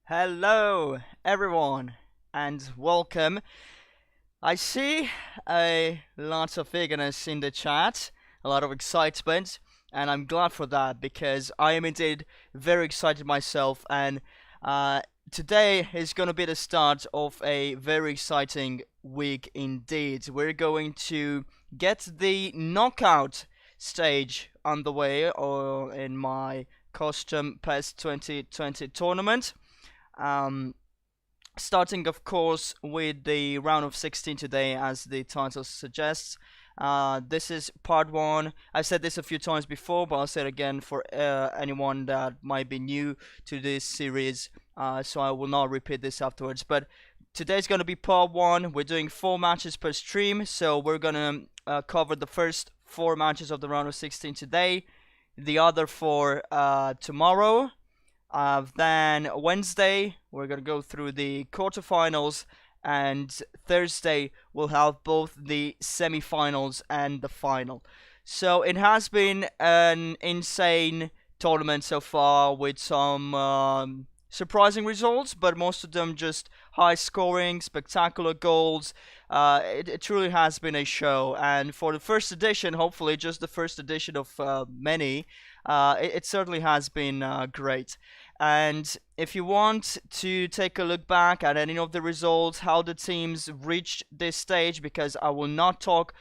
Hello, everyone, and welcome. I see a lot of eagerness in the chat, a lot of excitement, and I'm glad for that because I am indeed very excited myself. And uh, today is going to be the start of a very exciting week indeed. We're going to get the knockout stage underway, or in my custom PES 2020 tournament. Um, Starting, of course, with the round of 16 today, as the title suggests. This is part one. I've said this a few times before, but I'll say it again for anyone that might be new to this series. So I will not repeat this afterwards. But today's going to be part one. We're doing 4 matches per stream, so we're going to cover the first 4 matches of the round of 16 today, the other 4 tomorrow. Then Wednesday, we're going to go through the quarterfinals, and Thursday, we'll have both the semifinals and the final. So it has been an insane tournament so far with some surprising results, but most of them just high scoring, spectacular goals. It truly has been a show, and for the first edition, hopefully just the first edition of many, it certainly has been great. And if you want to take a look back at any of the results, how the teams reached this stage, because I will not talk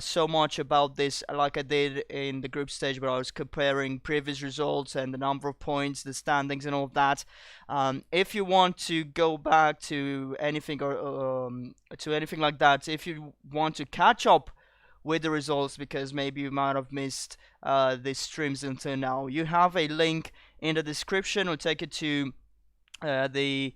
so much about this like I did in the group stage, where I was comparing previous results and the number of points, the standings, and all of that. If you want to go back to anything or to anything like that, if you want to catch up with the results because maybe you might have missed the streams until now, you have a link in the description. We'll take it to the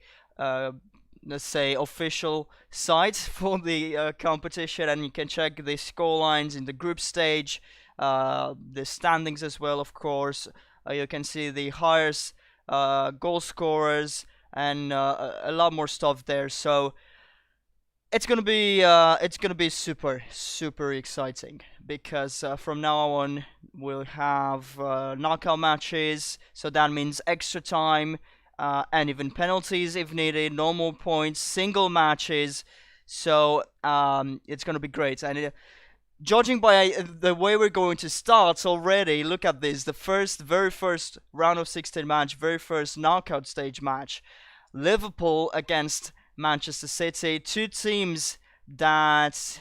let's say official site for the competition, and you can check the score lines in the group stage, the standings as well, of course. You can see the highest goal scorers and a lot more stuff there. So it's gonna be super exciting because from now on we'll have knockout matches, so that means extra time and even penalties if needed, normal points, single matches. So it's gonna be great. And judging by the way we're going to start already, look at this: the very first round of 16 match, very first knockout stage match, Liverpool against Manchester City, 2 teams that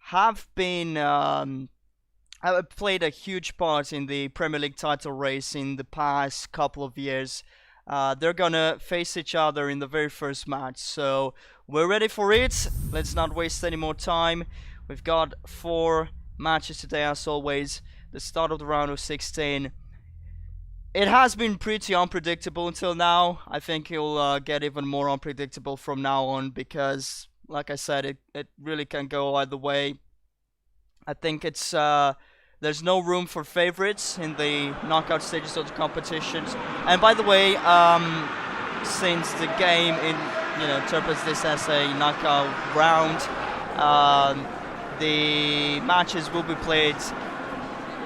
have been have played a huge part in the Premier League title race in the past couple of years. They're gonna face each other in the very first match, so we're ready for it. Let's not waste any more time. We've got 4 matches today, as always. The start of the round of 16. It has been pretty unpredictable until now. I think it'll get even more unpredictable from now on because, like I said, it really can go either way. I think it's there's no room for favorites in the knockout stages of the competitions. And by the way, since the game interprets this as a knockout round, the matches will be played,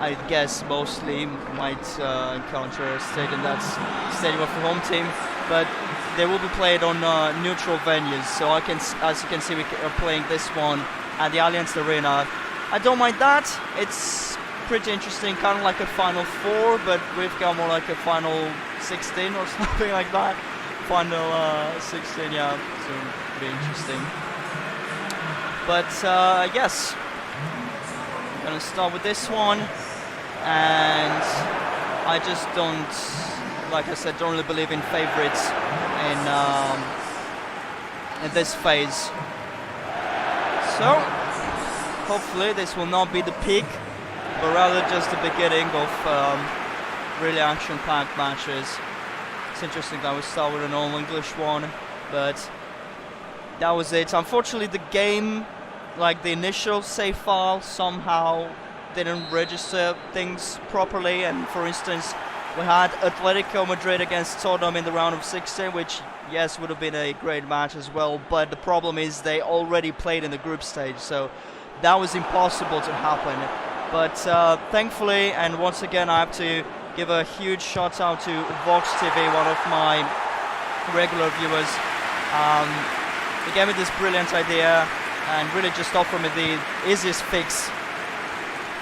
I guess mostly might encounter a stadium that's stadium of the home team, but they will be played on neutral venues. So as you can see, we are playing this one at the Allianz Arena. I don't mind that. It's pretty interesting, kind of like a Final 4, but we've got more like a Final 16 or something like that. Final 16, yeah, so it'll be interesting. But yes, I'm gonna start with this one. And I just don't, like I said, don't really believe in favorites in this phase. So hopefully this will not be the peak, but rather just the beginning of really action-packed matches. It's interesting that we start with an all-English one, but that was it. Unfortunately, the game, like the initial save file, somehow didn't register things properly. And for instance, we had Atletico Madrid against Tottenham in the round of 16, which yes would have been a great match as well, but the problem is they already played in the group stage, so that was impossible to happen. But thankfully, and once again I have to give a huge shout out to Vox TV, one of my regular viewers. He gave me this brilliant idea and really just offered me the easiest fix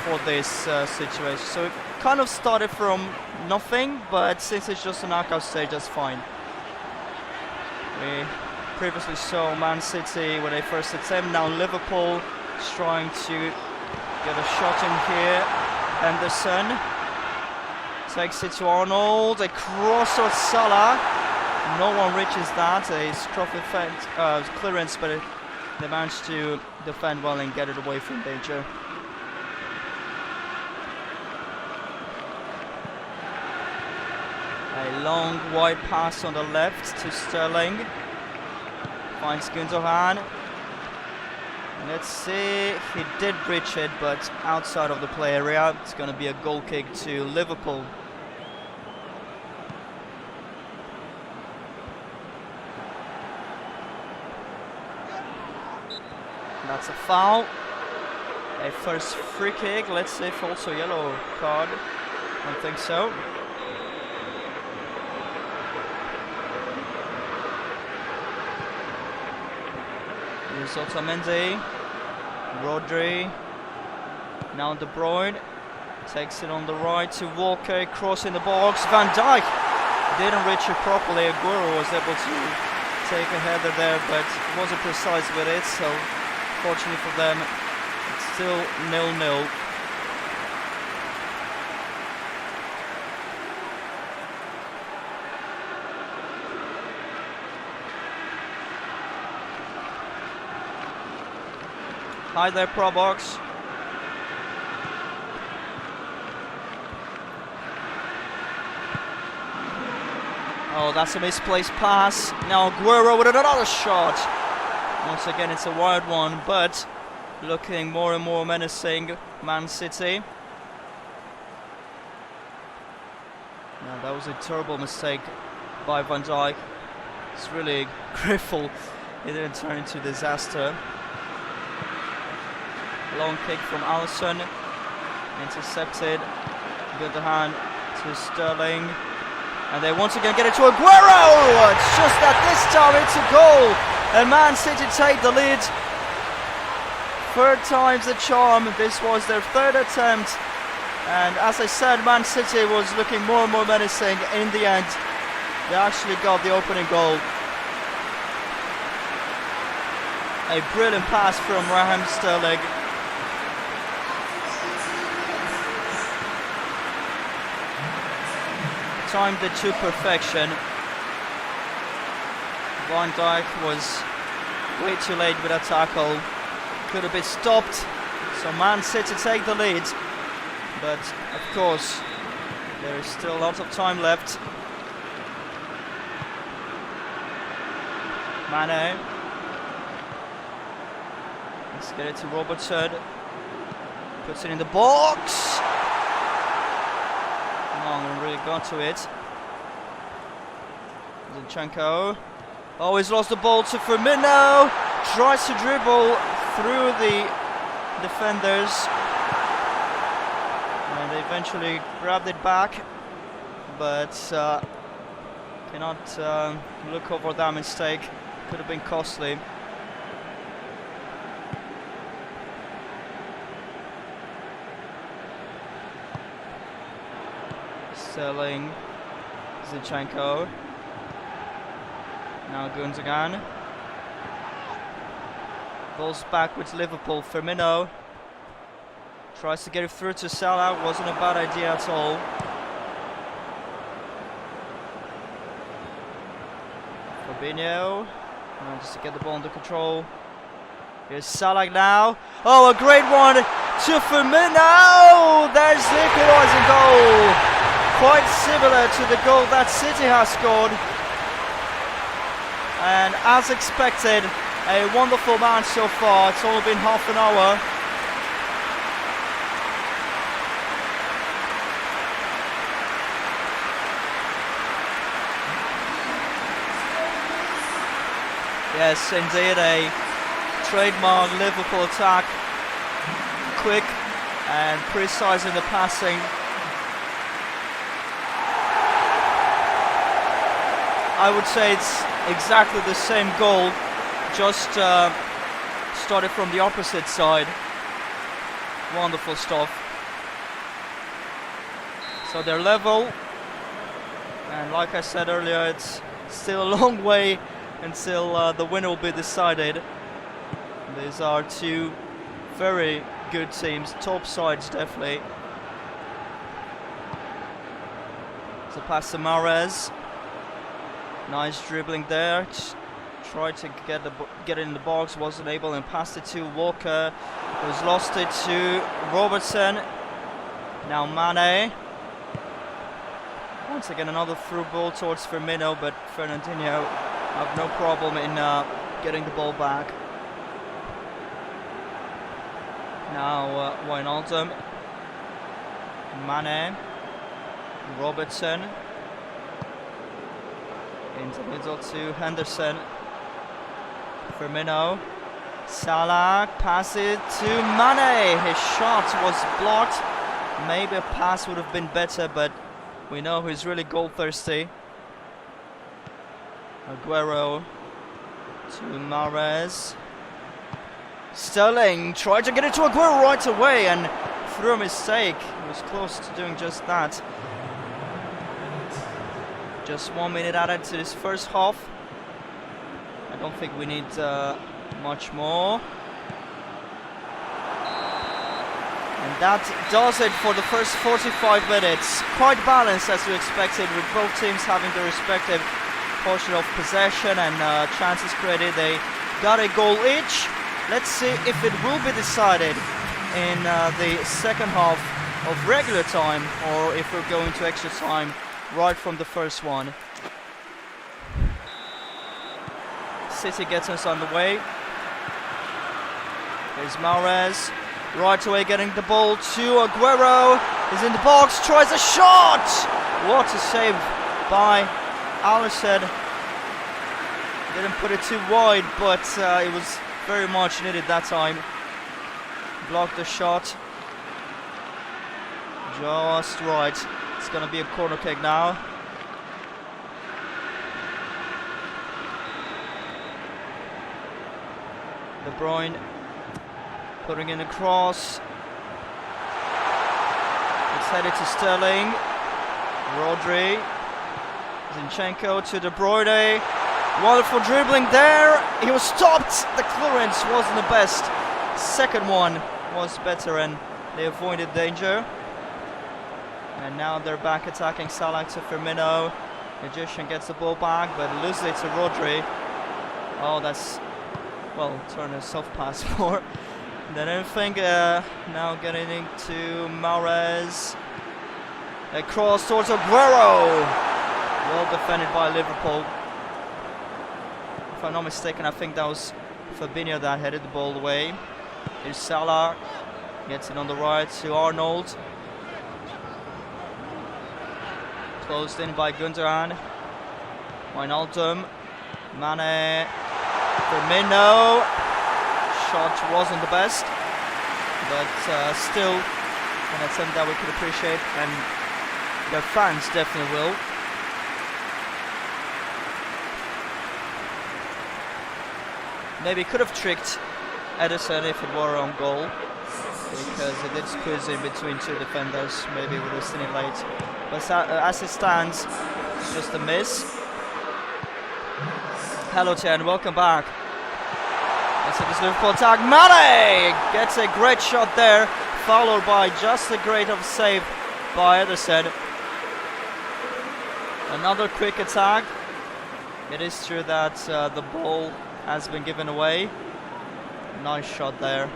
for this situation. So it kind of started from nothing, but since it's just a knockout stage, that's fine. We previously saw Man City when they first attempt. Now Liverpool is trying to get a shot in here. Henderson takes it to Arnold. A cross to Salah. No one reaches that. A scruff effect, clearance, but they managed to defend well and get it away from danger. A long wide pass on the left to Sterling. Finds Gundogan. Let's see, he did breach it, but outside of the play area. It's going to be a goal kick to Liverpool. That's a foul. A first free kick. Let's see if also yellow card. I don't think so. Here's Otamendi. Rodri. Now De Bruyne. Takes it on the right to Walker. Cross in the box. Van Dijk didn't reach it properly. Aguero was able to take a header there, but wasn't precise with it. So fortunately for them, it's still 0-0. Hi there, Pro Box. Oh, that's a misplaced pass. Now Aguero with another shot. Once again, it's a wide one, but looking more and more menacing, Man City. Now, that was a terrible mistake by Van Dijk. It's really grateful it didn't turn into disaster. Long kick from Alisson, intercepted. Gundogan to Sterling, and they once again get it to Aguero. It's just that this time it's a goal, and Man City take the lead. Third time's the charm. This was their third attempt, and as I said, Man City was looking more and more menacing. In the end, they actually got the opening goal. A brilliant pass from Raheem Sterling. Timed it to perfection. Van Dijk was way too late with that tackle. Could have been stopped. So Man City take the lead. But of course, there is still lots of time left. Mane. Let's get it to Robertson. Puts it in the box. Really got to it. Zinchenko. Oh, he's lost the ball to Firmino. Tries to dribble through the defenders, and they eventually grabbed it back, but cannot look over that mistake. Could have been costly. Sterling, Zinchenko, now Gundogan. Ball's back with Liverpool. Firmino tries to get it through to Salah. Wasn't a bad idea at all. Fabinho, just to get the ball under control. Here's Salah now. Oh, a great one to Firmino. There's the equalising goal. Quite similar to the goal that City has scored. And as expected, a wonderful match so far. It's only been half an hour. Yes, indeed, a trademark Liverpool attack. Quick and precise in the passing. I would say it's exactly the same goal, just started from the opposite side. Wonderful stuff. So they're level, and like I said earlier, it's still a long way until the winner will be decided. These are two very good teams, top sides definitely. So pass to Mahrez. Nice dribbling there. Tried to get it in the box, wasn't able, and passed it to Walker, who's lost it to Robertson. Now Mane. Once again another through ball towards Firmino, but Fernandinho have no problem in getting the ball back. Now Wijnaldum, Mane, Robertson, into the middle to Henderson, Firmino, Salah, pass it to Mane. His shot was blocked. Maybe a pass would have been better, but we know he's really goal thirsty. Aguero to Mahrez. Sterling tried to get it to Aguero right away, and through a mistake, he was close to doing just that. Just 1 minute added to this first half. I don't think we need much more. And that does it for the first 45 minutes. Quite balanced as we expected, with both teams having their respective portion of possession and chances created. They got a goal each. Let's see if it will be decided in the second half of regular time, or if we're going to extra time right from the first one. City gets us on the way. Here's Mahrez. Right away getting the ball to Aguero. He's in the box, tries a shot! What a save by Alisson. Didn't put it too wide, but it was very much needed that time. Blocked the shot. Just right. It's gonna be a corner kick now. De Bruyne putting in a cross. It's headed to Sterling. Rodri. Zinchenko to De Bruyne. Wonderful dribbling there. He was stopped. The clearance wasn't the best. Second one was better, and they avoided danger. And now they're back attacking. Salah to Firmino. Magician gets the ball back, but loses it to Rodri. Oh, that's, well, Turner's soft pass for. Then anything, now getting into Mahrez. A cross towards Aguero. Well defended by Liverpool. If I'm not mistaken, I think that was Fabinho that headed the ball away. Here's Salah. Gets it on the right to Arnold. Closed in by Gundogan. Wijnaldum. Mane. Firmino. Shot wasn't the best, but still an attempt that we could appreciate, and the fans definitely will. Maybe could have tricked Edison if it were on goal, because it did squeeze in between two defenders. Maybe we would have seen it late, but as it stands, it's just a miss. Hello Tian, welcome back. Let's see this Liverpool attack. Mane gets a great shot there, followed by just a great of save by Ederson. Another quick attack. It is true that the ball has been given away. Nice shot there.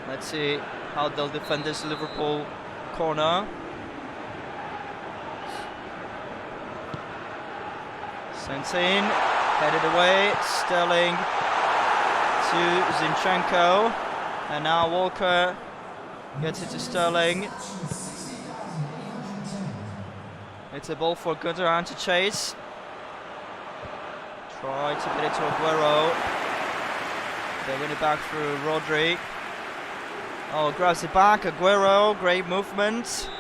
Let's see how they'll defend this Liverpool corner. Sent in, headed away, Sterling to Zinchenko, and now Walker gets it to Sterling. It's a ball for Gundogan to chase. Try to get it to Aguero. They win it back through Rodri. Oh, grabs it back. Aguero, great movement.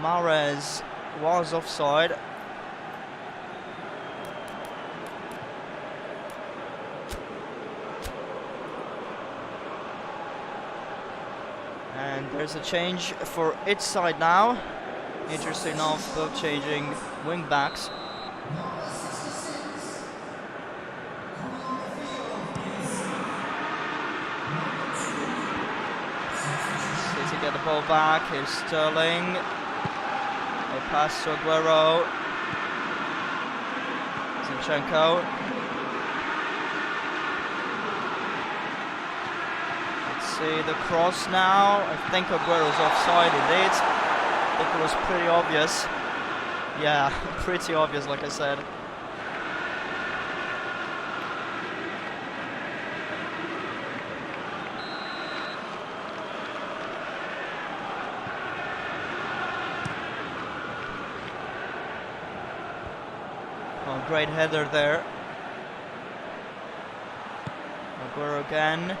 Mahrez was offside. And there's a change for each side now. Interesting enough, both changing wing backs. City get the ball back. Here's Sterling. A pass to Aguero. Zinchenko. See the cross now. I think Aguero's offside indeed. I think it was pretty obvious. Yeah, pretty obvious, like I said. Oh, great header there. Aguero again.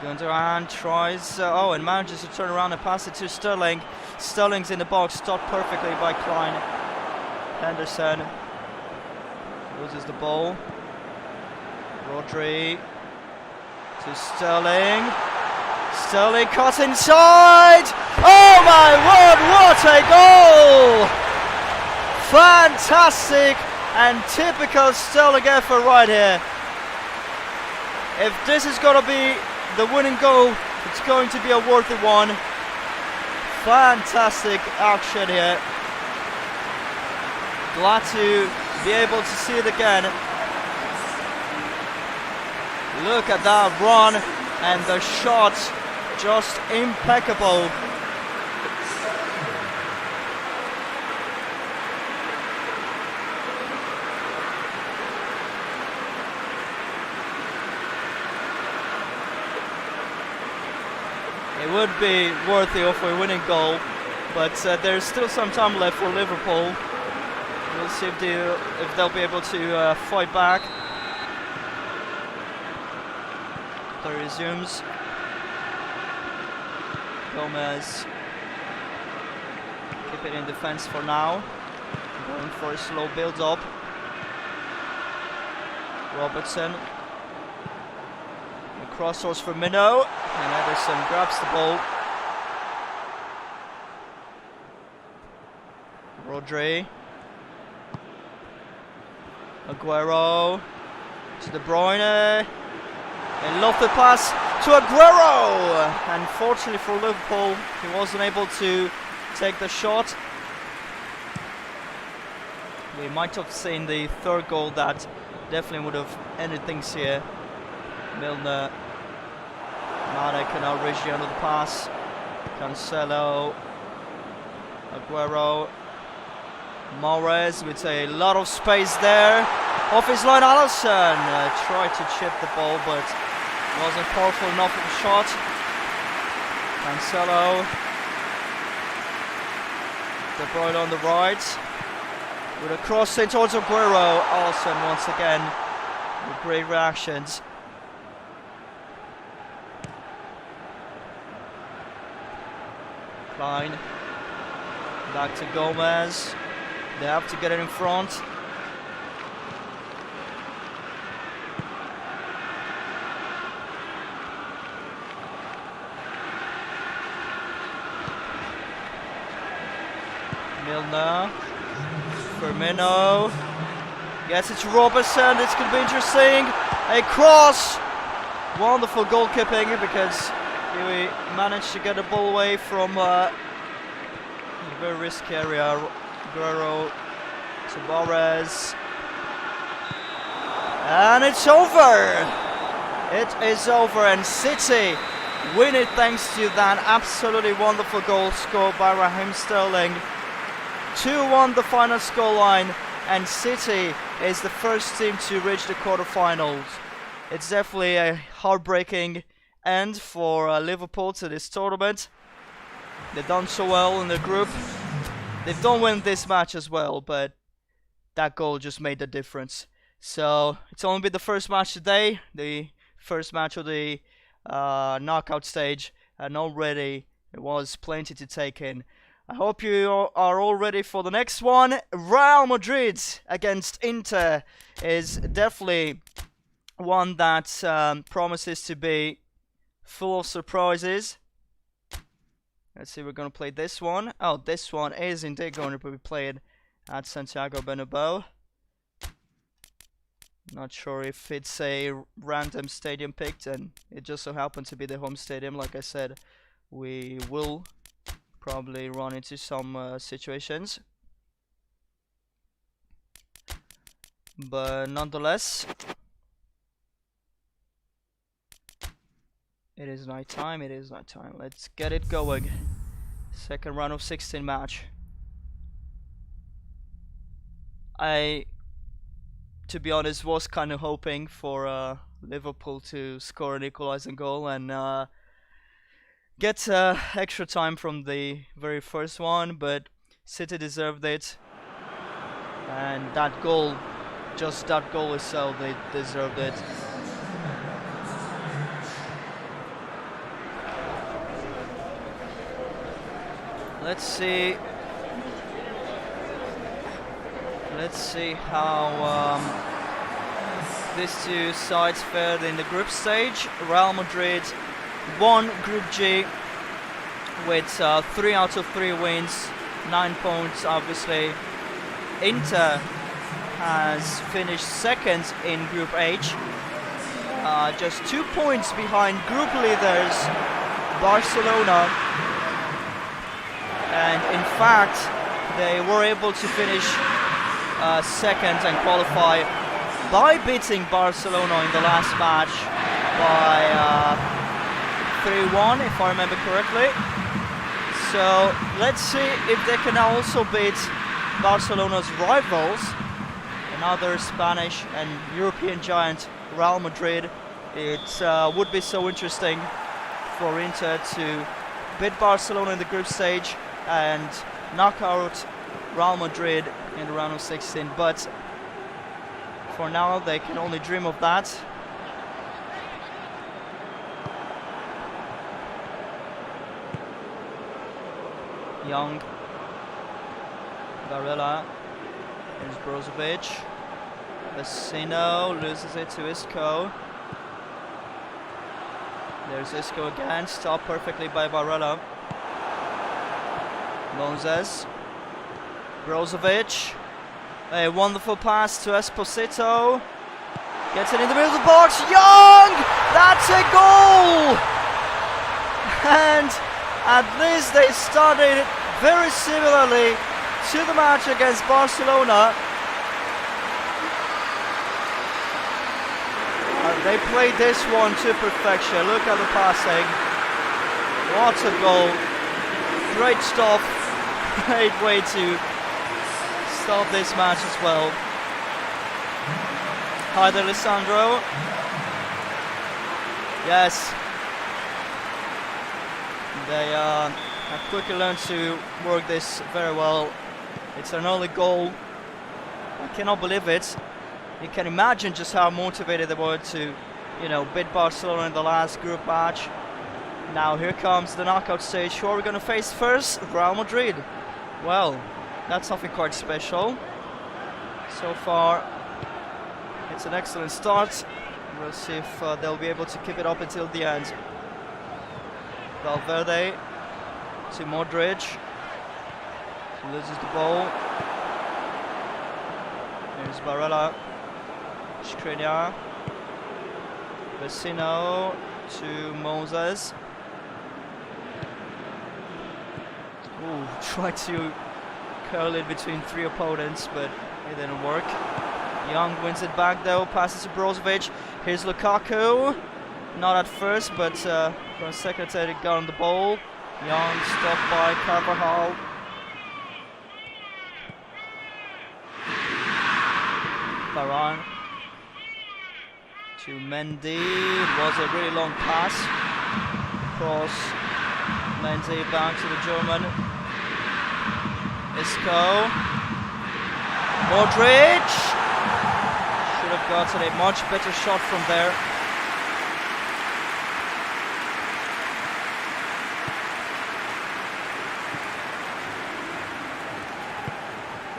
Gundogan tries, and manages to turn around and pass it to Sterling. Sterling's in the box, stopped perfectly by Klein. Henderson loses the ball. Rodri to Sterling. Sterling caught inside. Oh my word, what a goal! Fantastic and typical Sterling effort right here. If this is going to be the winning goal, it's going to be a worthy one. Fantastic action here. Glad to be able to see it again. Look at that run and the shot, just impeccable. It would be worthy of a winning goal, but there's still some time left for Liverpool. We'll see if they'll be able to fight back. Play resumes. Gomez keep it in defense for now. Going for a slow build-up. Robertson. Cross source for Minnow, and Ederson grabs the ball. Rodri. Aguero to De Bruyne. A lofted pass to Aguero. Unfortunately for Liverpool, he wasn't able to take the shot. We might have seen the third goal that definitely would have ended things here. Milner. Mane can now reach the end of the pass. Cancelo. Aguero. Mahrez with a lot of space there. Off his line, Alisson tried to chip the ball, but wasn't powerful enough of a shot. Cancelo. De Bruyne on the right. With a cross in towards Aguero. Alisson once again with great reactions. Klein. Back to Gomez. They have to get it in front. Milner. Firmino. Yes, it's Robertson. This could be interesting. A cross. Wonderful goalkeeping because he managed to get the ball away from a very risky area. Aguero to Suarez. And it's over. It is over, and City win it thanks to that absolutely wonderful goal scored by Raheem Sterling. 2-1 the final scoreline, and City is the first team to reach the quarterfinals. It's definitely a heartbreaking end for Liverpool to this tournament. They've done so well in the group. They've done win this match as well, but that goal just made the difference. So it's only been the first match today, the first match of the knockout stage, and already there was plenty to take in. I hope you are all ready for the next one. Real Madrid against Inter is definitely one that promises to be full of surprises. Let's see, we're going to play this one. Oh, this one is indeed going to be played at Santiago Bernabeu. Not sure if it's a random stadium picked, and it just so happened to be the home stadium. Like I said, we will probably run into some situations, but nonetheless, it is night time. It is night time. Let's get it going. Second round of 16 match. To be honest, was kind of hoping for Liverpool to score an equalizing goal and get extra time from the very first one, but City deserved it, and that goal, just that goal itself, they deserved it. Let's see how these two sides fared in the group stage. Real Madrid won Group G with 3 out of 3 wins, 9 points obviously. Inter has finished second in Group H, just 2 points behind group leaders Barcelona, and in fact they were able to finish second and qualify by beating Barcelona in the last match by 3-1, if I remember correctly. So let's see if they can also beat Barcelona's rivals, another Spanish and European giant, Real Madrid. It would be so interesting for Inter to beat Barcelona in the group stage and knock out Real Madrid in the round of 16, but for now they can only dream of that. Young, Barella, here's Brozovic, Vecino loses it to Isco. There's Isco again, stopped perfectly by Barella. Moses, Brozovic, a wonderful pass to Esposito, gets it in the middle of the box, Young, that's a goal! And at least they started very similarly to the match against Barcelona. They played this one to perfection. Look at the passing, what a goal, great stuff. Great way to start this match as well. Hi there, Alessandro. Yes, they have quickly learned to work this very well. It's an early goal. I cannot believe it. You can imagine just how motivated they were to, beat Barcelona in the last group match. Now here comes the knockout stage. Who are we going to face first? Real Madrid. Well, that's something quite special. So far, it's an excellent start. We'll see if they'll be able to keep it up until the end. Valverde to Modric. He loses the ball. Here's Barella. Skriniar. Vecino to Moses. Ooh, tried to curl it between 3 opponents, but it didn't work. Young wins it back though, passes to Brozovic. Here's Lukaku. Not at first, but for a second he got on the ball. Young stopped by Carvajal. Varane to Mendy. It was a really long pass. Cross. Mendy back to the German. Isco. Modric. Should have gotten a much better shot from there.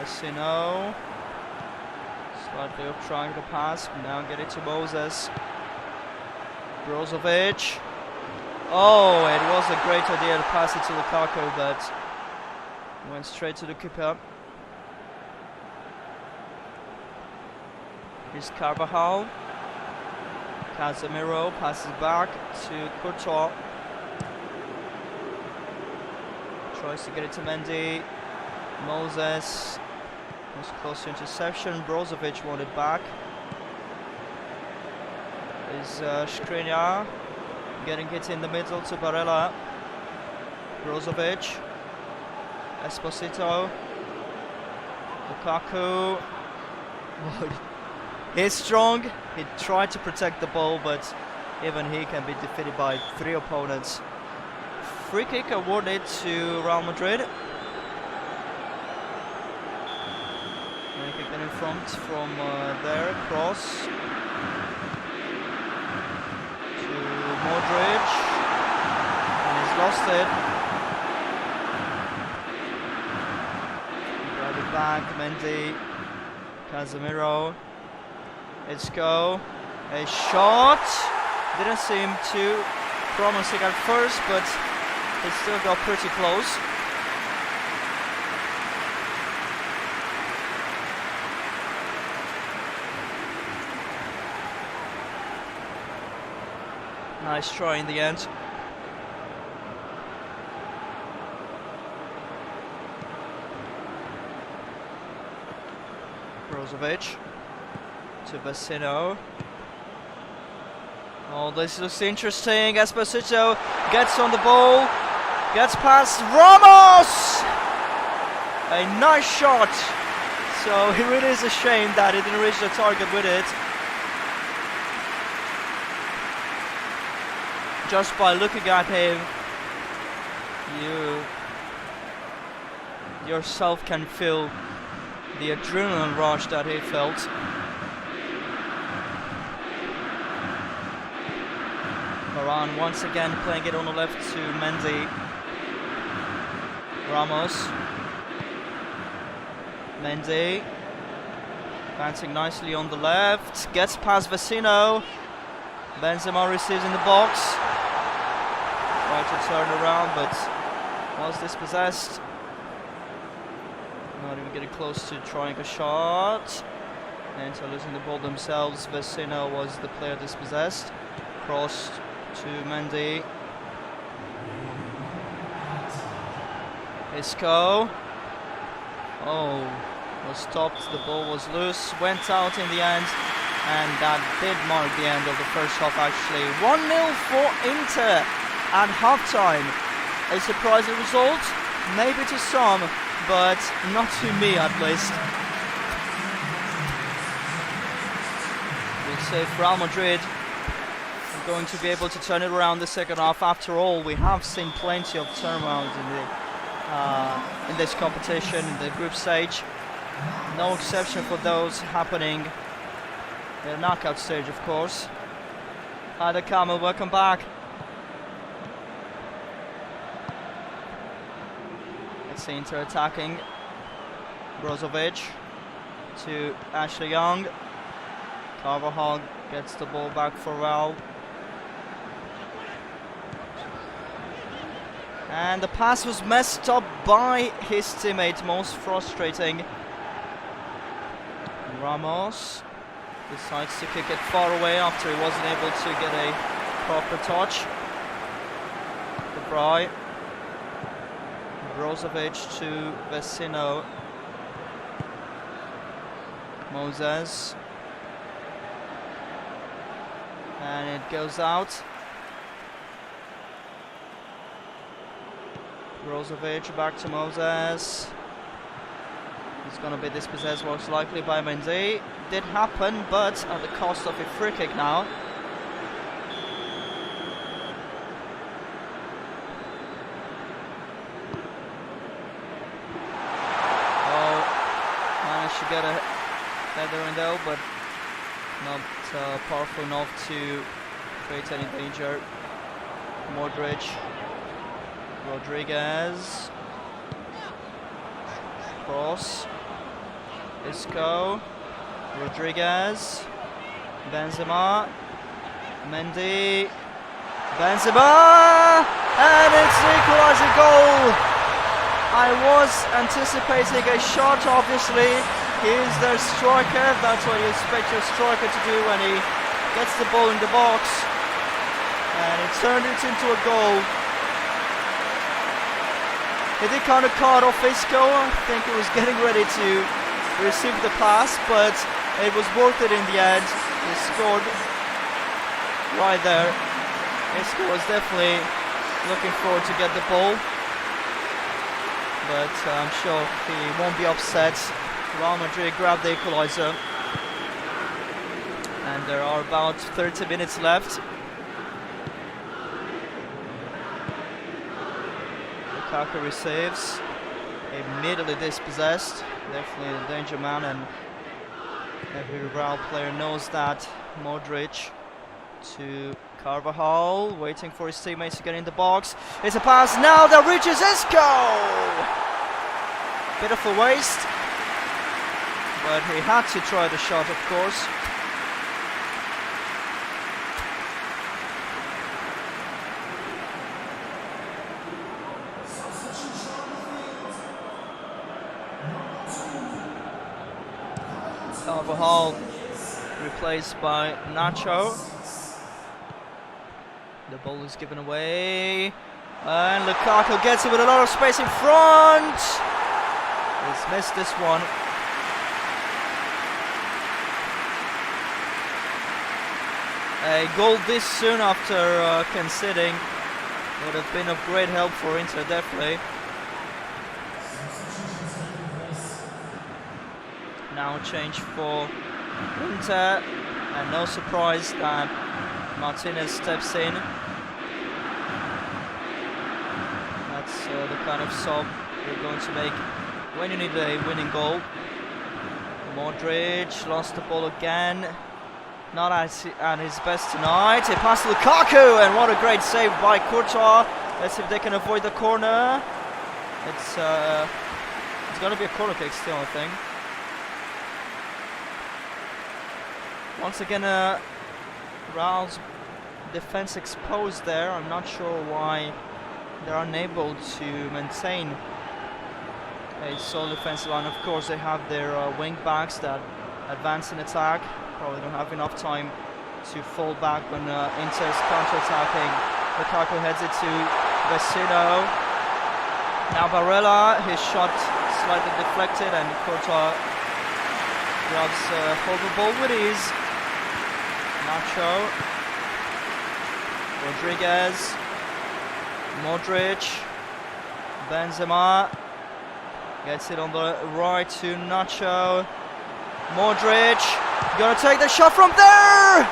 Vecino. Slightly up trying to pass. Now get it to Moses. Brozovic. Oh, it was a great idea to pass it to Lukaku, but went straight to the keeper. Here's Carvajal. Casemiro passes back to Courtois. Tries to get it to Mendy. Moses was close to interception. Brozovic won it back. Is Skriniar getting it in the middle to Barella. Brozovic. Esposito. Lukaku. He's strong. He tried to protect the ball, but even he can be defeated by 3 opponents. Free kick awarded to Real Madrid. Free kick in front from there, cross to Modric, and he's lost it. Grab it back, Mendy, Casemiro. Isco, a shot. Didn't seem too promising at first, but it still got pretty close. Nice try in the end. Brozovic to Vecino. Oh, this looks interesting. Esposito gets on the ball, gets past Ramos. A nice shot. So it really is a shame that he didn't reach the target with it. Just by looking at him, you yourself can feel the adrenaline rush that he felt. Varane once again playing it on the left to Mendy. Ramos. Mendy. Advancing nicely on the left. Gets past Vecino. Benzema receives in the box. Tried to turn around, but was dispossessed. Not even getting close to trying a shot. Inter losing the ball themselves. Vecino was the player dispossessed. Crossed to Mendy. Isco. Oh, was stopped. The ball was loose. Went out in the end. And that did mark the end of the first half actually. 1-0 for Inter at halftime. A surprising result, maybe to some, but not to me at least. We'll say Real Madrid are going to be able to turn it around the second half. After all, we have seen plenty of turnarounds in this competition, in the group stage. No exception for those happening in the knockout stage, of course. Hi there, Kamil, welcome back. Let's see Inter attacking. Brozovic to Ashley Young. Carvajal gets the ball back for Real. And the pass was messed up by his teammate, most frustrating. Ramos decides to kick it far away after he wasn't able to get a proper touch. De Vrij. Brozovic to Vecino. Moses. And it goes out. Brozovic back to Moses. He's going to be dispossessed most likely by Mendy. Did happen, but at the cost of a free kick now. Oh, managed to get a header in there, but not powerful enough to create any danger. Modric. Rodriguez. Cross. Isco, Rodriguez, Benzema, Mendy, Benzema, and it's the equaliser goal. I was anticipating a shot, obviously. He's their striker, that's what you expect your striker to do when he gets the ball in the box. And it turned it into a goal. He did kind of cut off Isco. I think he was getting ready to receive the pass, but it was worth it in the end. He scored right there. Isco was definitely looking forward to get the ball, but I'm sure he won't be upset. Real Madrid grabbed the equaliser, and there are about 30 minutes left. Lukaku receives, immediately dispossessed, definitely a danger man, and every Real player knows that. Modric to Carvajal, waiting for his teammates to get in the box. It's a pass now that reaches Isco! Bit of a waste, but he had to try the shot, of course. Carvajal replaced by Nacho. The ball is given away, and Lukaku gets it with a lot of space in front. He's missed this one. A goal this soon after conceding would have been of great help for Inter, definitely. Now change for Inter, and no surprise that Martinez steps in. That's the kind of sub you're going to make when you need a winning goal. Modric lost the ball again. Not at his best tonight. He passed to Lukaku, and what a great save by Courtois. Let's see if they can avoid the corner. It's going to be a corner kick still, I think. Once again, Real's defense exposed there. I'm not sure why they're unable to maintain a solid defensive line. Of course, they have their wing backs that advance in attack. Probably don't have enough time to fall back when Inter is counter-attacking. Lukaku heads it to Vecino. Now Barella, his shot slightly deflected, and Courtois grabs hold of the ball with ease. Nacho, Rodriguez, Modric, Benzema gets it on the right to Nacho. Modric gonna take the shot from there.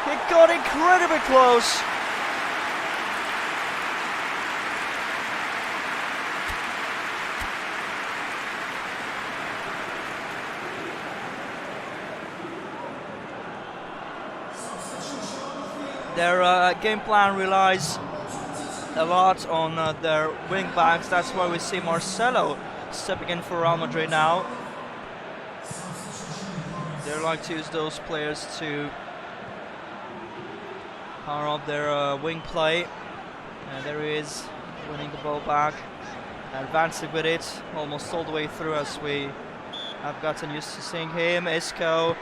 He got incredibly close. Their game plan relies a lot on their wing backs. That's why we see Marcelo stepping in for Real Madrid now. They like to use those players to power up their wing play. And there he is, winning the ball back, advancing with it almost all the way through, as we have gotten used to seeing him. Isco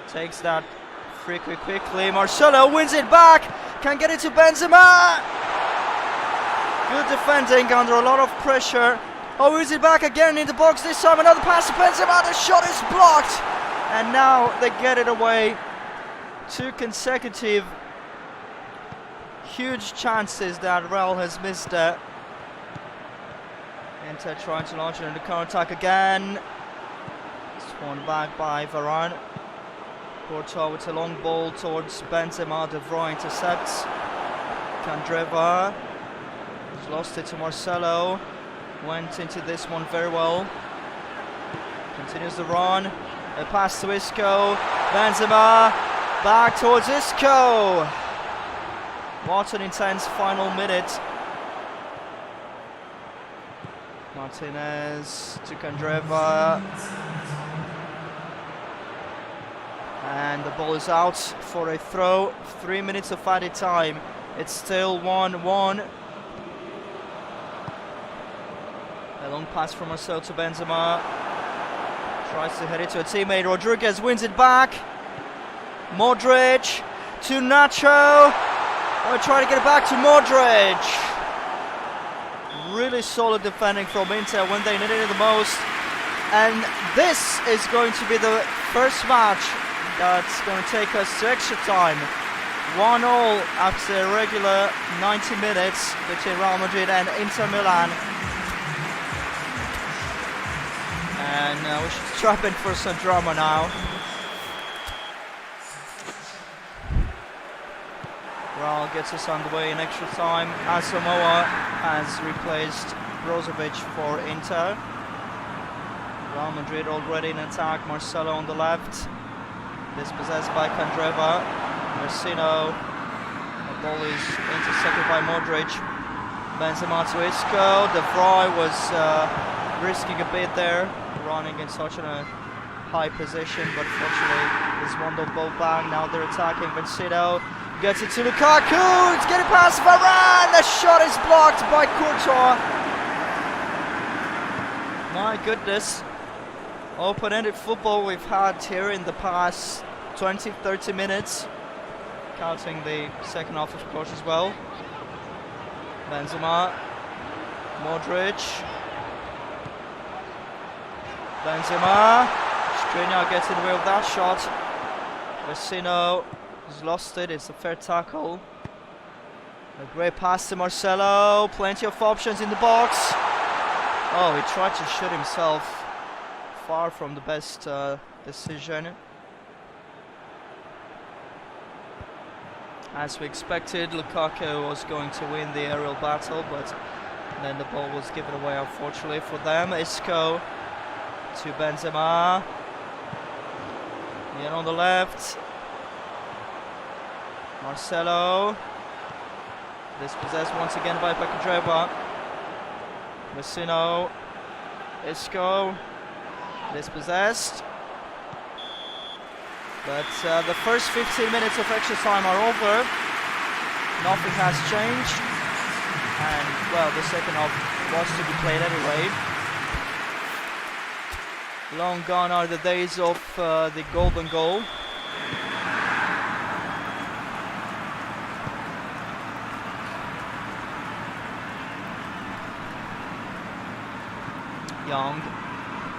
takes that free kick quickly. Marcelo wins it back, can get it to Benzema. Good defending under a lot of pressure. Oh, wins it back again in the box this time. Another pass to Benzema. The shot is blocked, and now they get it away. Two consecutive huge chances that Real has missed there. Inter trying to launch it in the counter-attack again. Spawned back by Varane. Courtois with a long ball towards Benzema. De Vrij intercepts. Candreva has lost it to Marcelo. Went into this one very well. Continues the run. A pass to Isco. Benzema back towards Isco. What an intense final minute. Martinez to Candreva. And the ball is out for a throw. 3 minutes of added time. It's still 1-1. A long pass from Marcel to Benzema. Tries to head it to a teammate. Rodriguez wins it back. Modric to Nacho. Trying to get it back to Modric. Really solid defending from Inter when they needed it the most. And this is going to be the first match that's going to take us to extra time. 1-0 after a regular 90 minutes between Real Madrid and Inter Milan. And we should strap in for some drama now. Real gets us underway in extra time. Asamoah has replaced Brozovic for Inter. Real Madrid already in attack. Marcelo on the left. Dispossessed by Candreva. Mercino. The ball is intercepted by Modric. Benzema to Isco. De Vrij was risking a bit there, running in such a high position, but fortunately he's won the ball back. Now they're attacking. Mercino gets it to Lukaku. It's getting past Varane. The shot is blocked by Courtois. My goodness. Open-ended football we've had here in the past 20-30 minutes, counting the second half of course as well. Benzema, Modric, Benzema, Skriniar gets in the way of that shot. Vecino has lost it, it's a fair tackle. A great pass to Marcelo, plenty of options in the box. Oh, he tried to shoot himself. Far from the best decision. As we expected, Lukaku was going to win the aerial battle, but then the ball was given away unfortunately for them. Isco to Benzema. Ian on the left. Marcelo. Dispossessed once again by Candreva. Vecino. Isco. Dispossessed, but the first 15 minutes of extra time are over. Nothing has changed, and well, the second half was to be played anyway. Long gone are the days of the golden goal. Young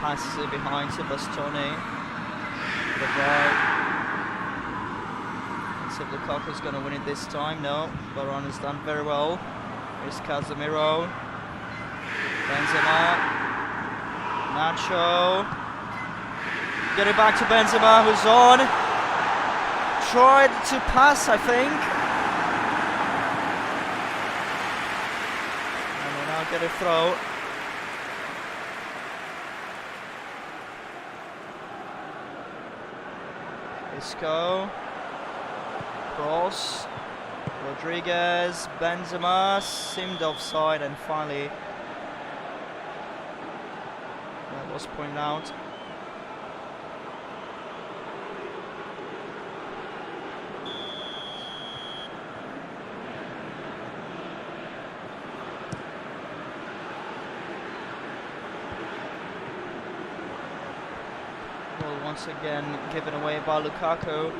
passes it behind to Bastoni. The right. Let's see if Lukaku's going to win it this time. No, Varane has done very well. Here's Casemiro. Benzema. Nacho. Get it back to Benzema, who's on. Tried to pass, I think. And they now get a throw. Isco, cross, Rodriguez, Benzema, seemed offside, and finally that was pointed out. Once again given away by Lukaku.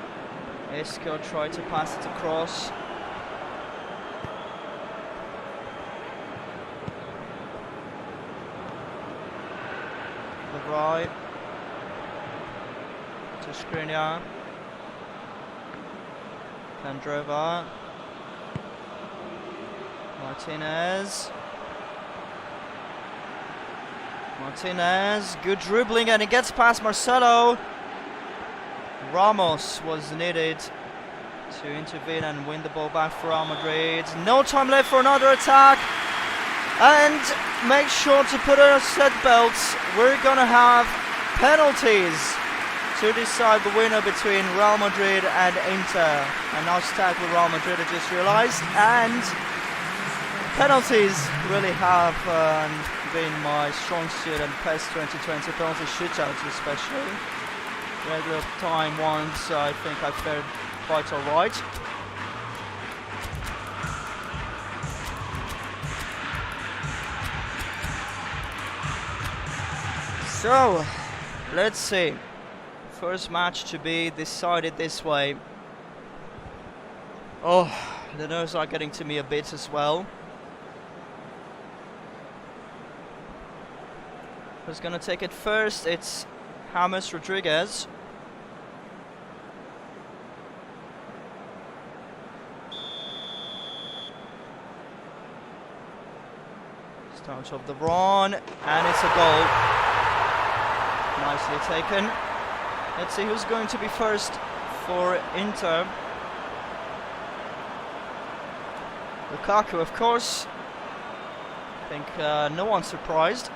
Isco tried to pass it across. The right to Skriniar. Candreva. Martinez, good dribbling, and it gets past Marcelo. Ramos was needed to intervene and win the ball back for Real Madrid. No time left for another attack. And make sure to put on your seatbelts. We're going to have penalties to decide the winner between Real Madrid and Inter. And now stuck with Real Madrid, I just realized. And penalties really have been my strong suit, and PES 2020 penalty shootouts especially. regular time once, I think I fared quite alright. So, let's see. First match to be decided this way. Oh, the nerves are getting to me a bit as well. Who's gonna take it first? It's James Rodriguez. Starts off the run, and it's a goal. Nicely taken. Let's see who's going to be first for Inter. Lukaku, of course. I think no one's surprised.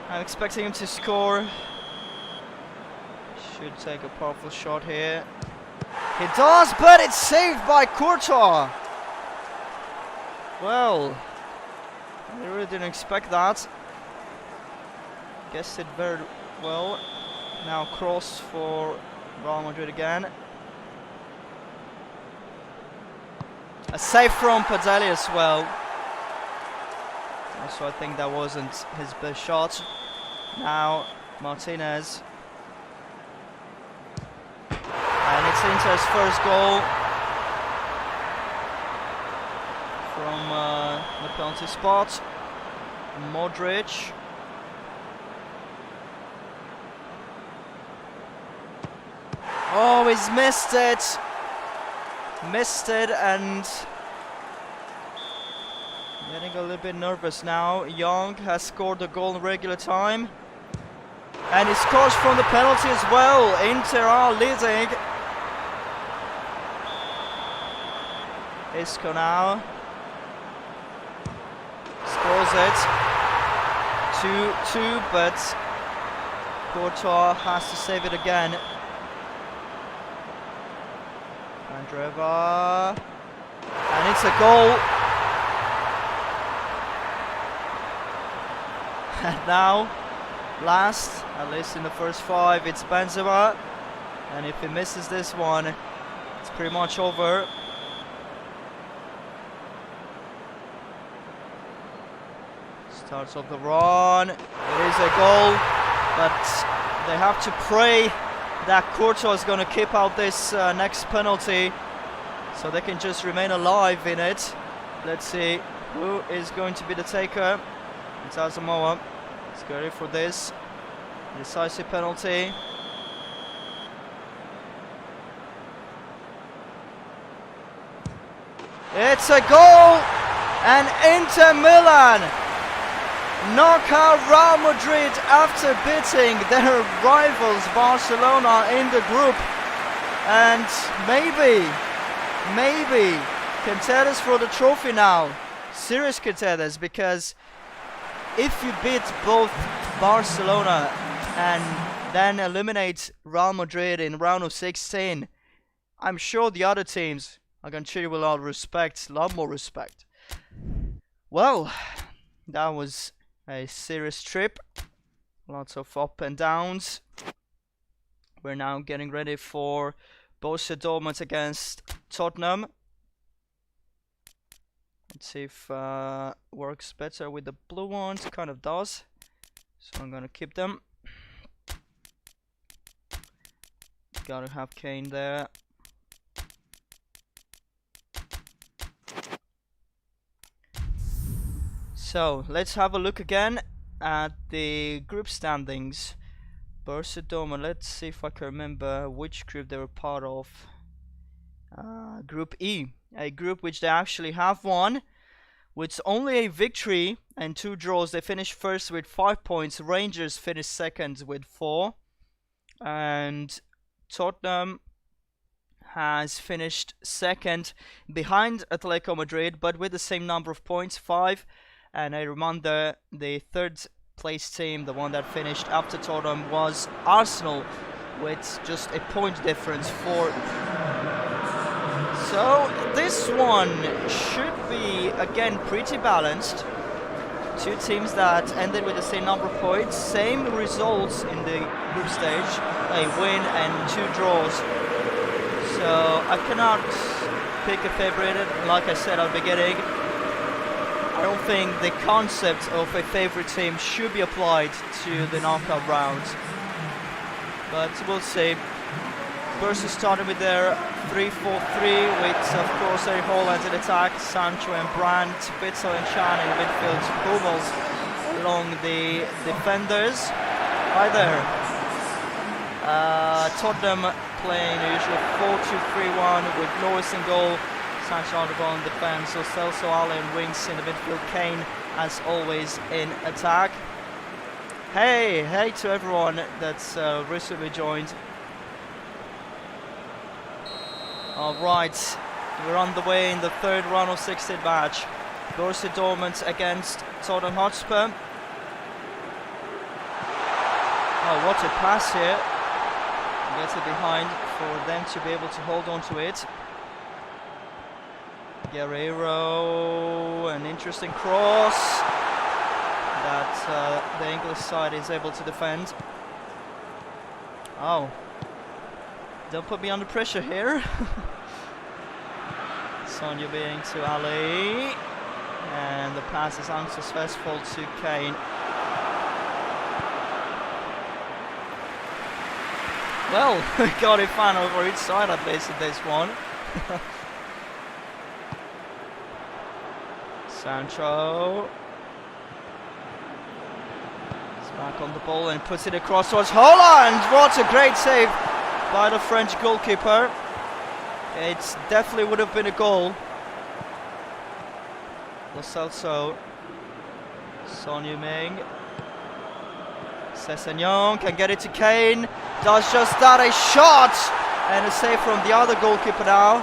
I'm expecting him to score. Should take a powerful shot here. He does, but it's saved by Courtois. Well, I really didn't expect that. Guessed it very well. Now cross for Real Madrid again. A save from Padelli as well. Also, I think that wasn't his best shot. Now Martinez. And it's Inter's first goal from the penalty spot. Modric. Oh, he's missed it. Missed it, and getting a little bit nervous now. Young has scored a goal in regular time. And he scores from the penalty as well. Inter are leading. Isco now scores it. 2-2, but Courtois has to save it again. Andreva, and it's a goal. And now, last, at least in the first 5, it's Benzema. And if he misses this one, it's pretty much over. Starts off the run. It is a goal, but they have to pray that Courtois is going to keep out this next penalty, so they can just remain alive in it. Let's see who is going to be the taker. It's Asamoah. He's ready for this decisive penalty. It's a goal, and Inter Milan knock out Real Madrid after beating their rivals Barcelona in the group, and maybe contenders for the trophy now. Serious contenders, because if you beat both Barcelona and then eliminate Real Madrid in round of 16, I'm sure the other teams are going to treat you with a lot of respect, a lot more respect. Well, that was a serious trip, lots of up and downs. We're now getting ready for Borussia Dortmund against Tottenham. Let's see if works better with the blue ones. Kind of does, so I'm gonna keep them. Gotta have Kane there. So let's have a look again at the group standings. Borussia Dortmund, let's see if I can remember which group they were part of. Group E, a group which they actually have won. With only a victory and 2 draws, they finished first with 5 points. Rangers finished second with 4. And Tottenham has finished second behind Atletico Madrid, but with the same number of points, 5. And I reminder, the third place team, the one that finished after Tottenham, was Arsenal, with just a point difference for. So this one should be again pretty balanced. Two teams that ended with the same number of points, same results in the group stage, a win and 2 draws. So I cannot pick a favorite. Like I said at the beginning, I don't think the concept of a favorite team should be applied to the knockout rounds. But we'll see. Versus started with their 3-4-3 with, of course, Eric Haaland in attack, Sancho and Brandt, Witsel and Chan in the midfield, Hummels along the defenders. Hi there. Tottenham playing the usual 4-2-3-1 with Lewis in goal, Sancho on the ball in defence, so Celso Ale in wings in the midfield, Kane as always in attack. Hey to everyone that's recently joined. Alright, we're on the way in the 3rd round of 16 match. Borussia Dortmund against Tottenham Hotspur. Oh, what a pass here. Gets it behind for them to be able to hold on to it. Guerreiro, an interesting cross that the English side is able to defend. Oh. Don't put me under pressure here. Sonia being to Ali. And the pass is unsuccessful to Kane. Well, we got a fan over each side at least in this one. Sancho. He's back on the ball and puts it across towards Haaland. What a great save by the French goalkeeper. It definitely would have been a goal. Lo Celso, Son Heung-min, Sessegnon can get it to Kane. Does just that, a shot and a save from the other goalkeeper now.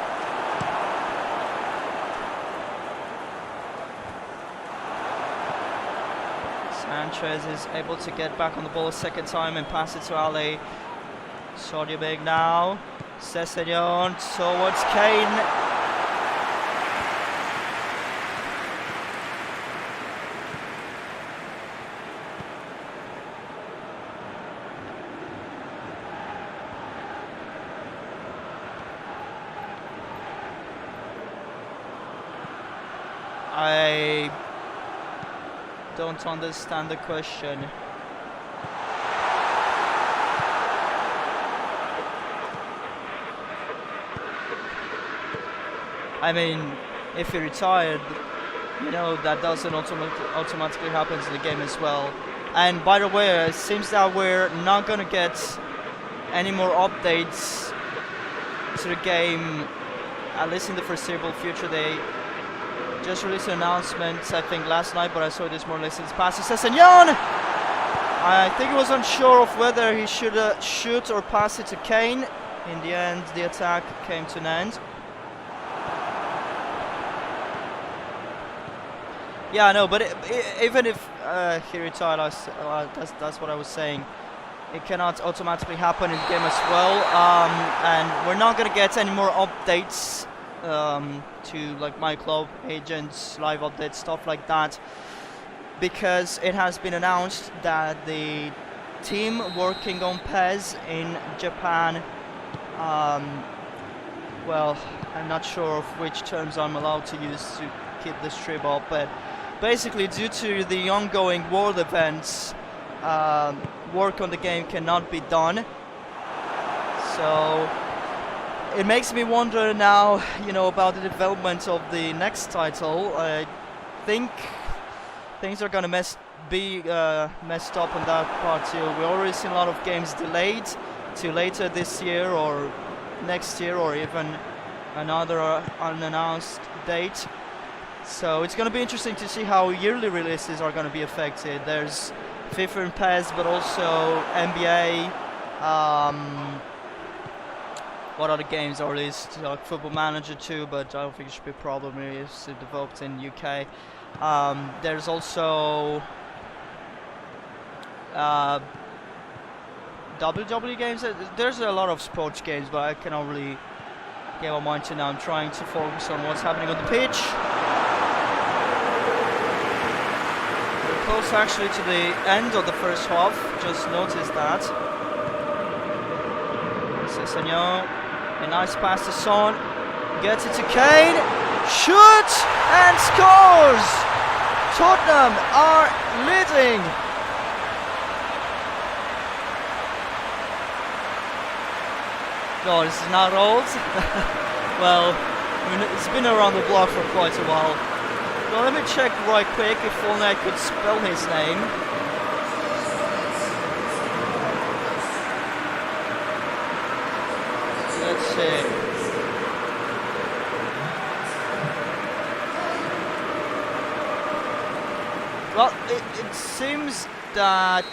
Sanchez is able to get back on the ball a second time and pass it to Ali. Son Heung-min now. Sessegnon towards Kane. I don't understand the question. I mean, if you're retired, you know that doesn't automatically happen in the game as well. And by the way, it seems that we're not going to get any more updates to the game, at least in the foreseeable future. They just released an announcement, I think last night, but I saw this more or less in passes. Sessegnon! I think he was unsure of whether he should shoot or pass it to Kane. In the end, the attack came to an end. Yeah, no, but even if he retired, that's what I was saying. It cannot automatically happen in the game as well, and we're not gonna get any more updates to like my club agents, live updates, stuff like that, because it has been announced that the team working on PES in Japan, well, I'm not sure of which terms I'm allowed to use to keep this stream up, but basically due to the ongoing world events, work on the game cannot be done. So it makes me wonder now, you know, about the development of the next title. I think things are gonna be messed up on that part too. We already seen a lot of games delayed to later this year or next year, or even another unannounced date. So it's going to be interesting to see how yearly releases are going to be affected. There's FIFA and PES, but also NBA. What other games are released? Like Football Manager 2, but I don't think it should be a problem. It's developed in UK. There's also WWE games. There's a lot of sports games, but I cannot really get my mind to now. I'm trying to focus on what's happening on the pitch. close actually to the end of the first half. Just noticed that. Sessegnon, a nice pass to Son. Gets it to Kane. Shoots and scores! Tottenham are leading. Oh, this is not old. Well, I mean, it's been around the block for quite a while. Well, let me check right quick if only I could spell his name. Let's see. Well, it seems that...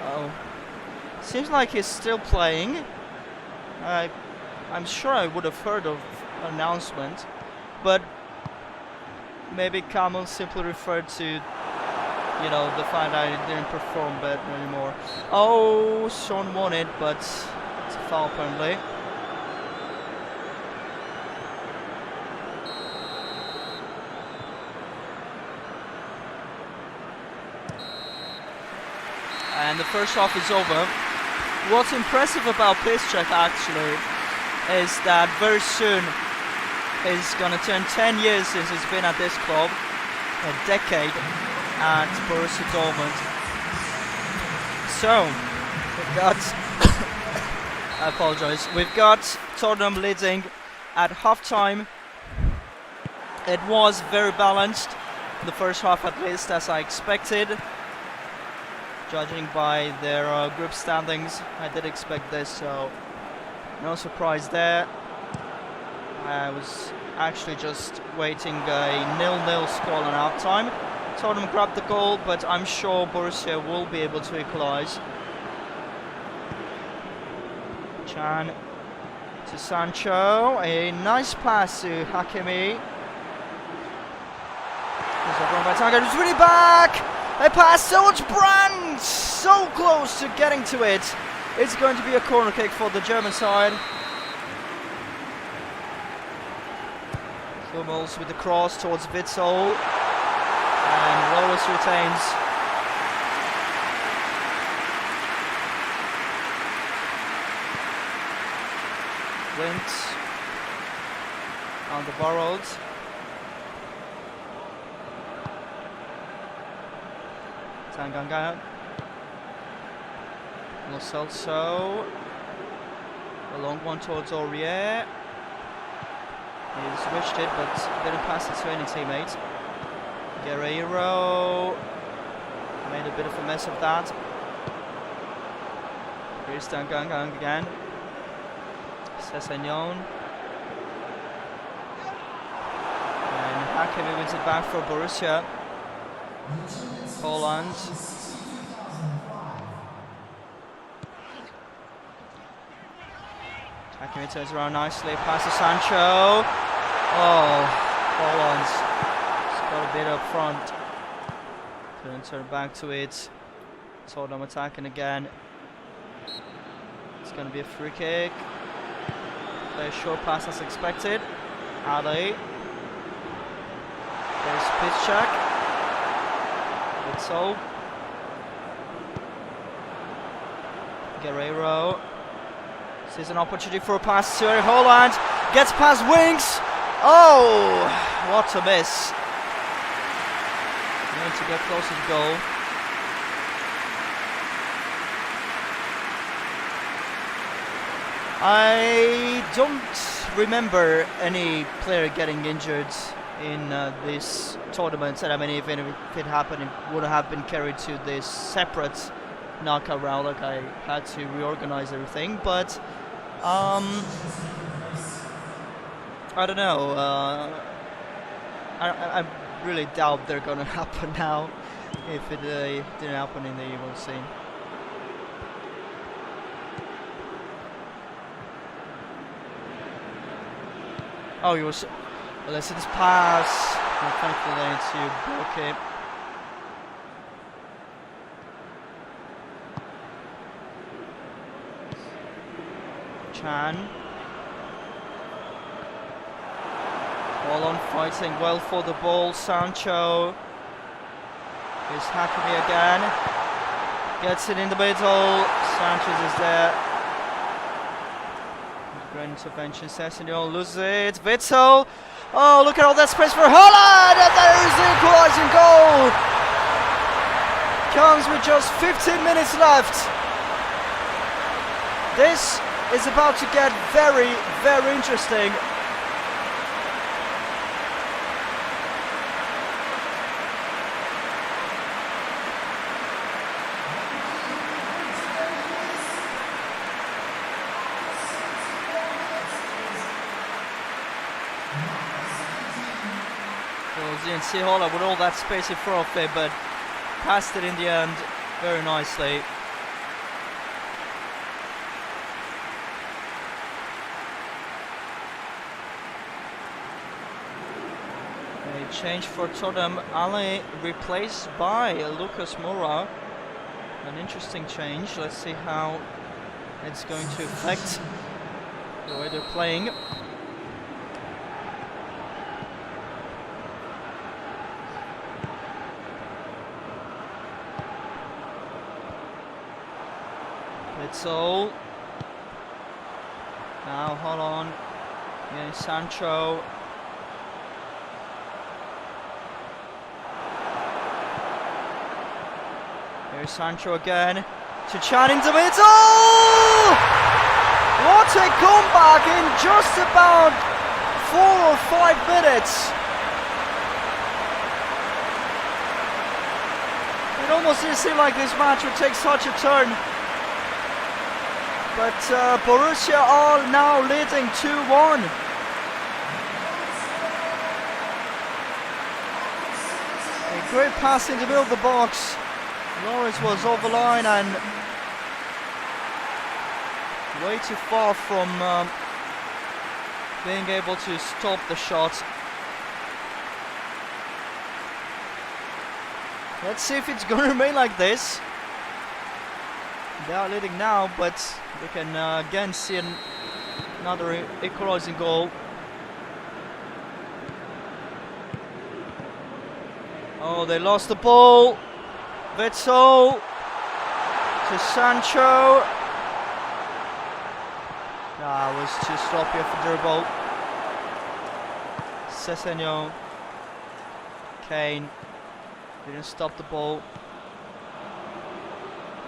Oh. Seems like he's still playing. I'm sure I would have heard of an announcement, but maybe Kamil simply referred to, you know, the fact that he didn't perform better anymore. Oh, Son won it, but it's a foul apparently. And the first half is over. What's impressive about Piszczek actually is that very soon he's gonna turn 10 years since he's been at this club, a decade at Borussia Dortmund. So we've got I apologize. We've got Tottenham leading at half-time. It was very balanced, the first half at least, as I expected. Judging by their group standings, I did expect this, so no surprise there. I was actually just waiting a 0-0 score on half-time. Tottenham grabbed the goal, but I'm sure Borussia will be able to equalise. Can to Sancho, a nice pass to Hakimi. There's a run by Tango, who's really back! A pass towards Brandt, so close to getting to it. It's going to be a corner kick for the German side. Hummels with the cross towards Witsel, and Lois retains. Wint on the borrowed. Tanganga. Lo Celso. A long one towards Aurier. He switched it but didn't pass it to any teammate. Guerreiro made a bit of a mess of that. Here's Tanganga again. Sessegnon. And Hakimi wins it back for Borussia. Holland. Hakimi turns around nicely, pass to Sancho. Oh, Holland. It's got a bit up front. Couldn't turn back to it. Tottenham attacking again. It's going to be a free kick. A short pass as expected. Ali. There's Piszczek. So Guerreiro sees an opportunity for a pass to Holland, gets past Winks. Oh, what a miss. Need to get closer to goal. I don't remember any player getting injured in this tournament, and I mean, even if it happened, it would have been carried to this separate knockout round. Like, I had to reorganize everything, but I don't know. I really doubt they're gonna happen now. If it didn't happen in the Evo scene. Oh, you was. Well, let's see this pass. And thankfully they need to block it. Chan. All on fighting well for the ball. Sancho is Hakimi again. Gets it in the middle. Sanchez is there. Great intervention. Sessegnon loses it. Witsel. Oh, look at all that space for Haaland! And there is the equalising goal! Comes with just 15 minutes left. This is about to get very, very interesting. And see Haaland with all that space in front of it, but passed it in the end very nicely. A change for Tottenham. Ali replaced by Lucas Moura. An interesting change. Let's see how it's going to affect the way they're playing. So now hold on, yeah, Sancho. Here's Sancho again to Chan in the middle. What a comeback in just about 4 or 5 minutes. It almost didn't seem like this match would take such a turn. But Borussia are now leading 2-1. A great pass in the middle of the box. Lawrence was over the line and way too far from being able to stop the shot. Let's see if it's going to remain like this. They are leading now, but we can again see another equalizing goal. Oh, they lost the ball. Witsel to Sancho. That was too sloppy of a dribble. Sessegnon. Kane didn't stop the ball.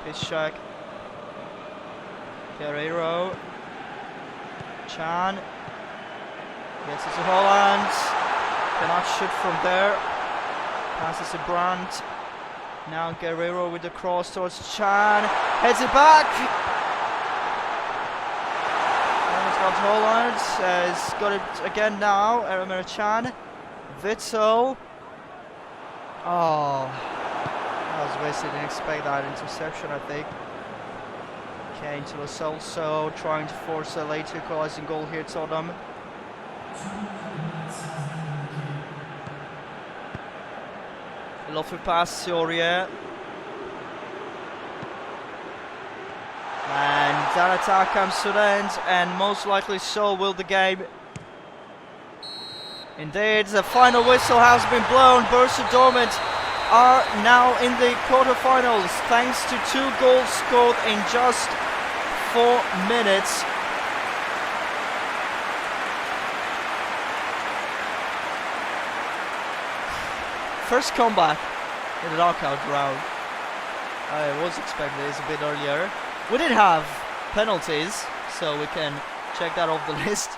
Piszczek. Guerreiro, Chan, gets it to Haaland, cannot shoot from there, passes to Brandt, now Guerreiro with the cross towards Chan, heads it back, and it's got Haaland, he's got it again now, Emre Chan, Witsel, oh, that was wasted, didn't expect that interception I think. Kane to Lo Celso, trying to force a late equalising goal here, Tottenham. A lovely pass to Aurier. And that attack comes to an end, and most likely so will the game. Indeed, the final whistle has been blown. Borussia Dortmund are now in the quarterfinals thanks to 2 goals scored in just 4 minutes. First comeback in the knockout round. I was expecting this a bit earlier. We did have penalties, so we can check that off the list.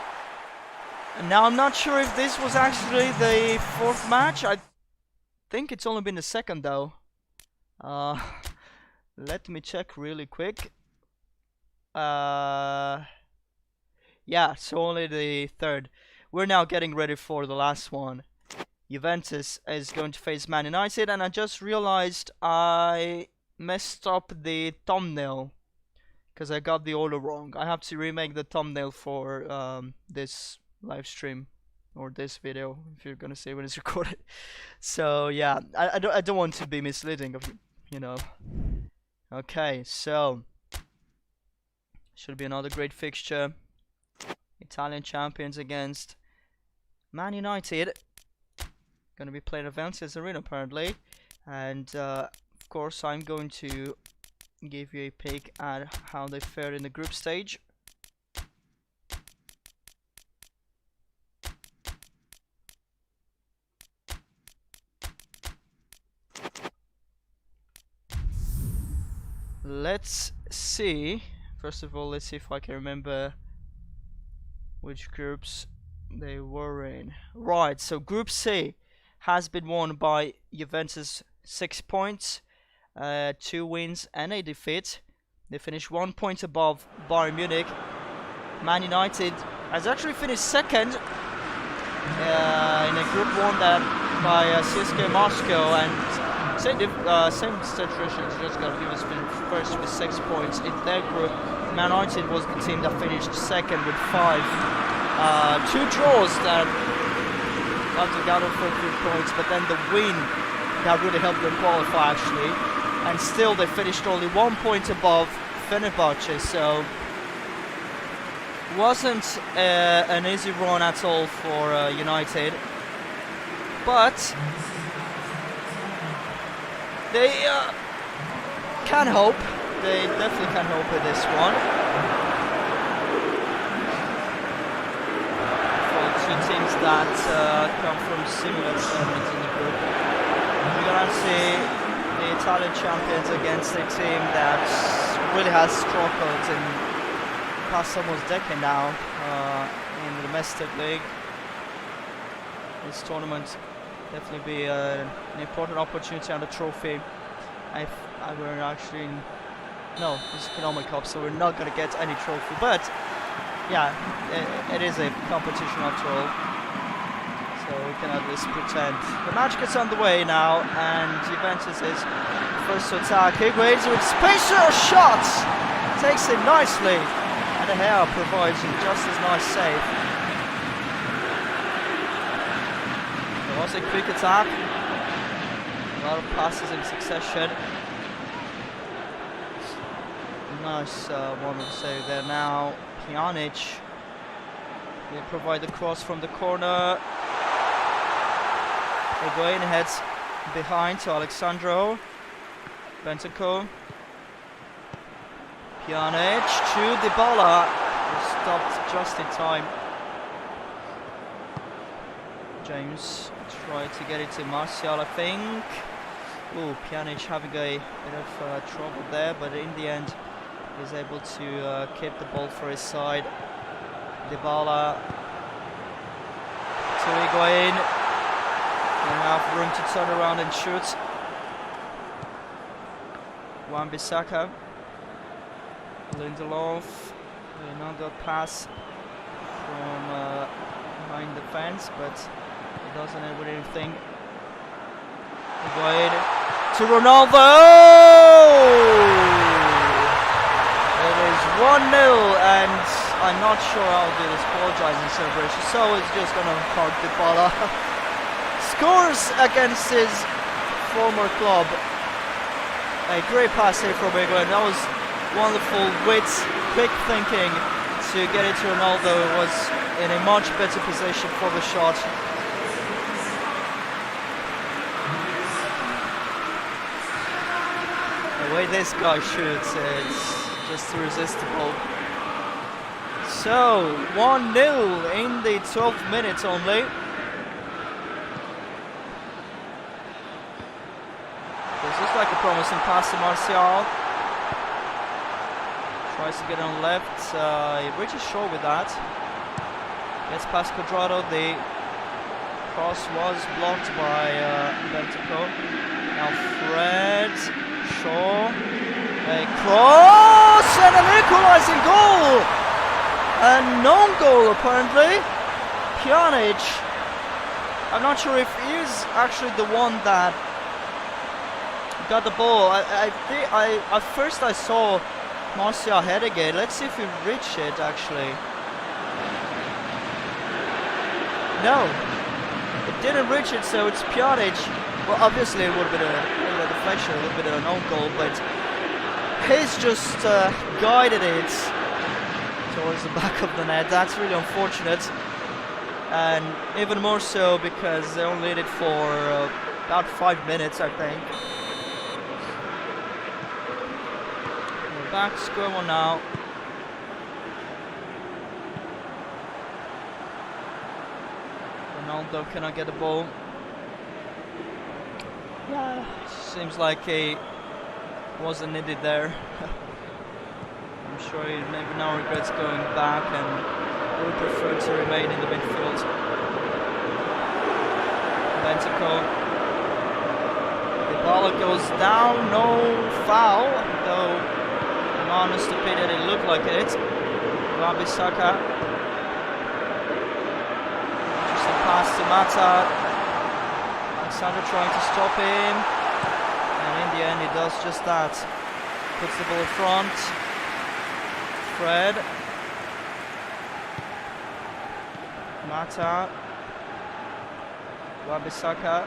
And now I'm not sure if this was actually the 4th match. I think it's only been the 2nd though. Let me check really quick. Yeah, so only the 3rd. We're now getting ready for the last one. Juventus is going to face Man United, and I just realized I messed up the thumbnail because I got the order wrong. I have to remake the thumbnail for this live stream or this video, if you're gonna say when it's recorded. So yeah, I don't want to be misleading of you know. Okay, so should be another great fixture. Italian champions against Man United gonna be playing at Juventus Arena apparently, and of course I'm going to give you a peek at how they fared in the group stage. Let's see. First of all, let's see if I can remember which groups they were in. Right, so Group C has been won by Juventus, 6 points, 2 wins and a defeat. They finished 1 point above Bayern Munich. Man United has actually finished second in a Group 1 that by CSKA Moscow, and same situation as just got Juventus finished first with 6 points in their group. Man United was the team that finished second with 5. 2 draws that got for 3 points, but then the win that really helped them qualify actually, and still they finished only 1 point above Fenerbahce, so wasn't an easy run at all for United, but they can hope. They definitely can hope with this one. For the 2 teams that come from similar tournaments in the group, we're gonna see the Italian champions against a team that really has struggled in the past almost decade now in the domestic league. This tournament definitely be an important opportunity and a trophy. We're actually no, it's Economic Cup, so we're not going to get any trophy. But yeah, it is a competition after all, so we can at least pretend. The match gets underway now, and Juventus is first to attack. Higuain with spacious shots, takes it nicely, and De Gea provides just as nice save. There was a quick attack, a lot of passes in succession. Nice one to save there now. Pjanic will provide the cross from the corner. Higuain heads behind to Alexandro. Bentancur. Pjanic to Dybala. Stopped just in time. James tried to get it to Martial, I think. Ooh, Pjanic having a bit of trouble there, but in the end he's able to keep the ball for his side. Dybala to Higuain. Enough room to turn around and shoot. Wan-Bissaka. Lindelof. Another pass from behind the fence, but it doesn't end with anything. Higuain to Ronaldo! It is 1-0, and I'm not sure I'll do this apologizing celebration, so it's just gonna hug Dybala. Scores against his former club. A great pass here from Higuain. That was wonderful wit, quick thinking to get it to Ronaldo. It was in a much better position for the shot. The way this guy shoots, it's just irresistible. So 1-0 in the 12th minute only. This looks like a promising pass to Martial. Tries to get on left. He reaches short with that. Gets past Cuadrado. The cross was blocked by Bentancur. Now Fred. Shaw. A cross and an equalising goal! A non-goal apparently. Pjanic. I'm not sure if he is actually the one that got the ball. At first I saw Martial head again. Let's see if he reached it actually. No, it didn't reach it, so it's Pjanic. Well, obviously it would have been a deflection, a little bit of an own goal, but he's just guided it towards the back of the net. That's really unfortunate. and even more so because they only did it for about 5 minutes, I think. We're back to square one now. Ronaldo cannot get the ball. Yeah, seems like he wasn't needed there. I'm sure he maybe now regrets going back and would prefer to remain in the midfield. Bentacle. The ball goes down, no foul, though in honest opinion it looked like it. Wan-Bissaka. Just a pass to Mata. Alexander trying to stop him, and in the end he does just that. Puts the ball in front. Fred. Mata. Wan-Bissaka.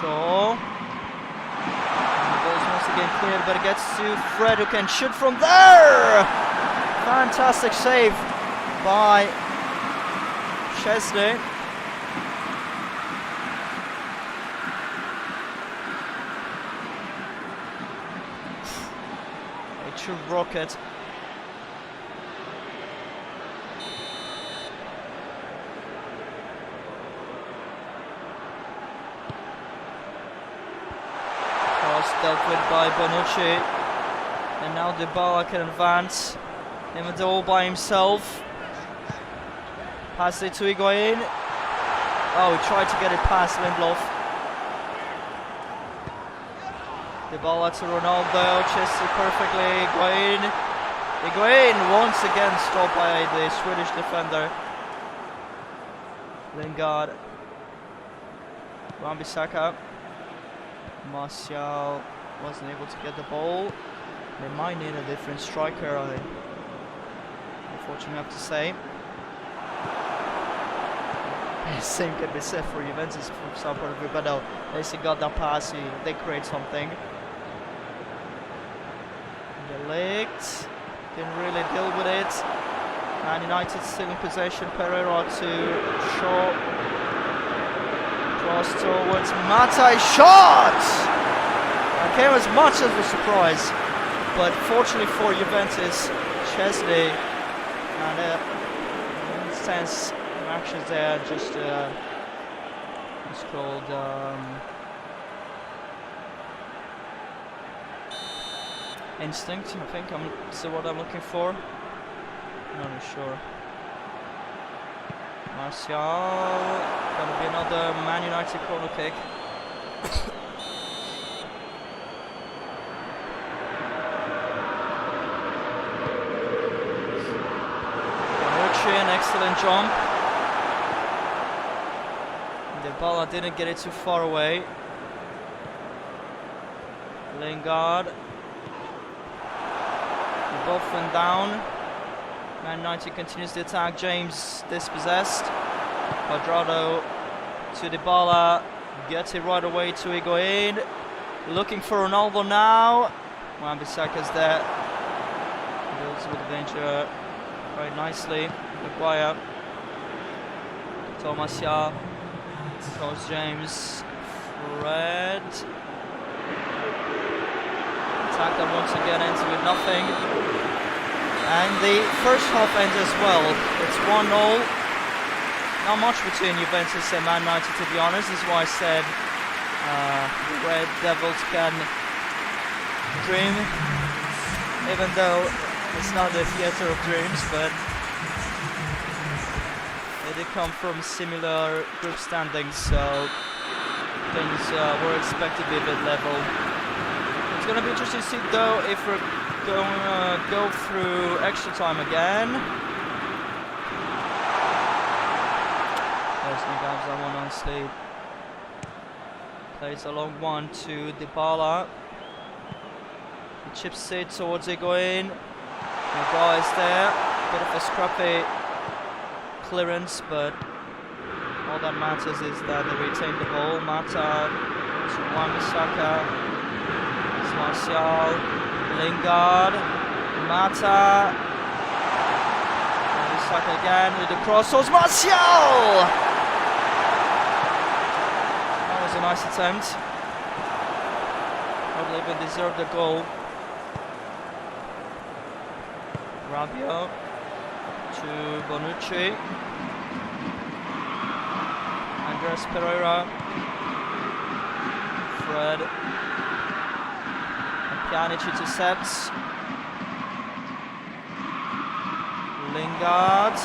Shaw. And the ball's once again cleared, but it gets to Fred, who can shoot from there! Fantastic save by Chesney. A true rocket. Dealt with by Bonucci, and now Dybala can advance, even though all by himself. Pass it to Higuain. Oh, he tried to get it past Lindelof. Dybala to Ronaldo, Chelsea perfectly. Higuain once again stopped by the Swedish defender. Lingard. Wan-Bissaka. Martial wasn't able to get the ball. They might need a different striker, unfortunately I have to say. Same can be said for Juventus from some point of view, but no, at least he got that pass, they create something. The legs didn't really deal with it. And United still in possession. Pereira to Shaw. Cross towards Mata, shot! That came as much as a surprise, but fortunately for Juventus, Chesney, and intense actions there, just it's called instinct, I think. Is what I'm looking for? Not really sure. Martial, gonna be another Man United corner kick. Bonucci, an excellent jump. Dybala didn't get it too far away. Lingard. They both went down. Man United continues the attack. James dispossessed. Quadrado to Dybala. Gets it right away to Higuain. Looking for Ronaldo now. Wan-Bissaka's there. Deals with the danger very nicely. Maguire. Martial. Towards James. Fred. Attack that once again ends with nothing. And the first half ends as well. It's 1-0. Not much between Juventus and Man United, to be honest. This is why I said the Red Devils can dream, even though it's not the theatre of dreams, but they did come from similar group standings, so things were expected to be a bit level. It's going to be interesting to see, though, if we're going to go through extra time again. There's Nigams, that one on sleep. Plays a long one to Dybala. He chips it towards Higuain. Maguire is there. Bit of a scrappy clearance, but all that matters is that they retain the ball. Mata to Wan-Bissaka. Martial, Lingard, Mata. He's Saka again with the cross. So it's Martial! That was a nice attempt. Probably even deserved the goal. Rabiot to Bonucci. Andres Pereira. Fred. And Pjanic intercepts. Lingard.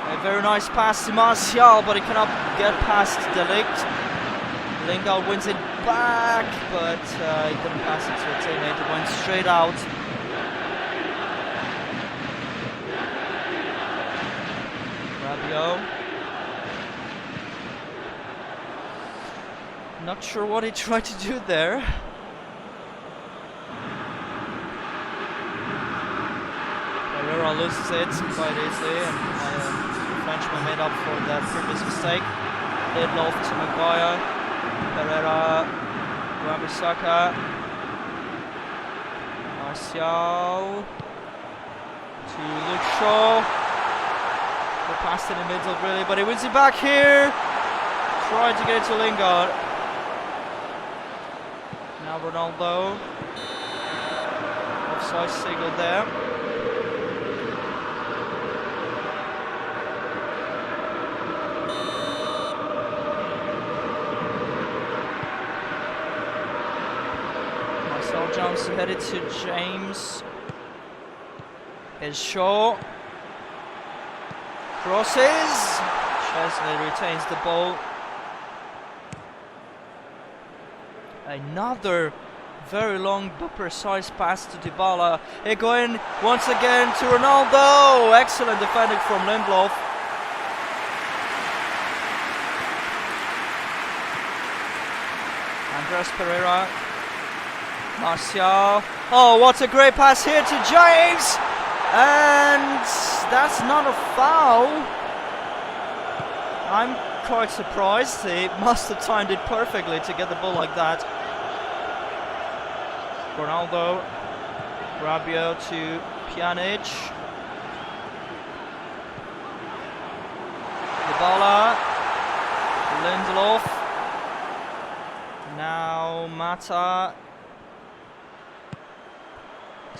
A very nice pass to Martial, but he cannot get past De Ligt. Lingard wins it back, but he couldn't pass it to a teammate. It went straight out. Rabiot. Not sure what he tried to do there. Pereira loses it quite easily, and the Frenchman made up for that previous mistake. Lindelof to Maguire. Pereira, Wan-Bissaka, Martial to Luke Shaw. They passed in the middle really, but he wins it back here. Tried to get it to Lingard. Now Ronaldo. Offside signal there. Johnson headed to James. Here's Shaw. Crosses. Chesney retains the ball. Another very long but precise pass to Dybala. Higuain once again to Ronaldo. Excellent defending from Lindelof. Andres Pereira. Martial. Oh, what a great pass here to James! And that's not a foul. I'm quite surprised. He must have timed it perfectly to get the ball like that. Ronaldo. Rabiot to Pjanic. Dybala. Lindelof. Now Mata.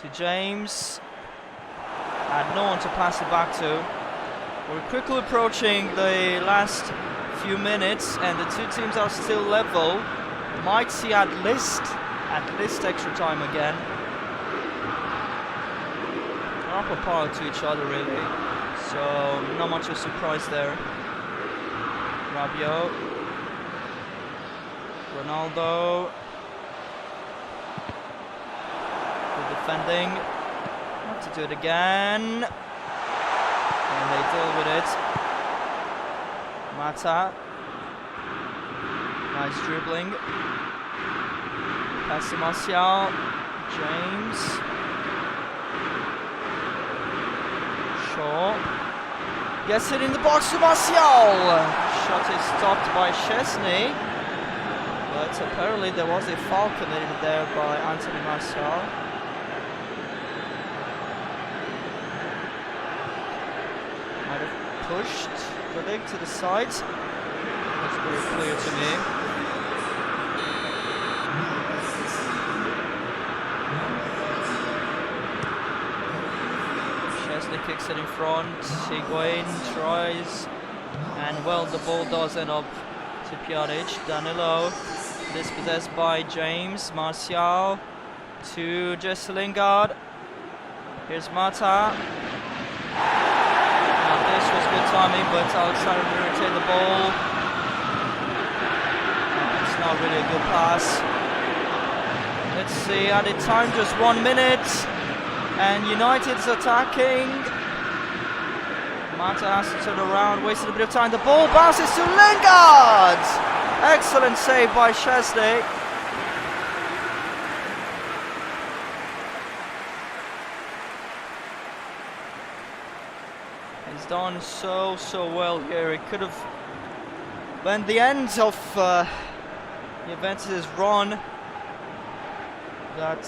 To James, and no one to pass it back to. We're quickly approaching the last few minutes, and the two teams are still level. Might see at least extra time again. They're up a par to each other really, so not much of a surprise there. Rabiot, Ronaldo. Defending, not to do it again, and they deal with it. Mata, nice dribbling, pass to Martial, James, Shaw, gets it in the box to Martial. Shot is stopped by Chesney, but apparently there was a foul committed there by Anthony Martial. Pushed the leg to the side. That's very clear to me. Chesney kicks it in front. Higuain tries, and well, the ball does end up to Pjanic. Danilo dispossessed by James. Martial to Jesse Lingard. Here's Mata. This was good timing, but Alexander retained the ball. It's not really a good pass. Let's see, added time just 1 minute, and United's attacking. Mata has to turn around, wasted a bit of time. The ball bounces to Lingard. Excellent save by Chesney. Done so well here. It could have been the end of Juventus' run. That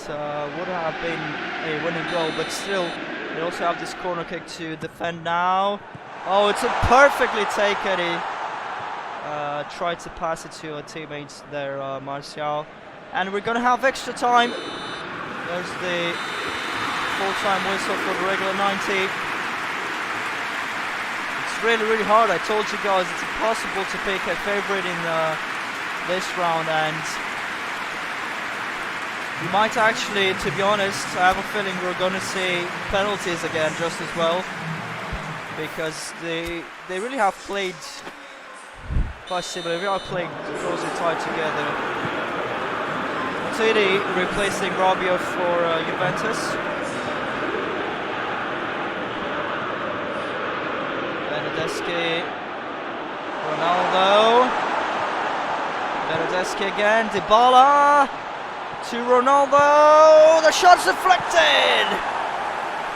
would have been a winning goal, but still They also have this corner kick to defend now. Oh, it's a perfectly taken. He tried to pass it to our teammates there, Martial. And we're gonna have extra time. There's the full-time whistle for the regular 90. It's really hard. I told you guys it's impossible to pick a favorite in this round, and we might actually, to be honest, I have a feeling we're gonna see penalties again just as well, because they really have played quite similar. We are playing closely tied together. Matidi replacing Rabiot for Juventus. Bernardeschi, Ronaldo. Bernardeschi again. Dybala to Ronaldo. The shot's deflected,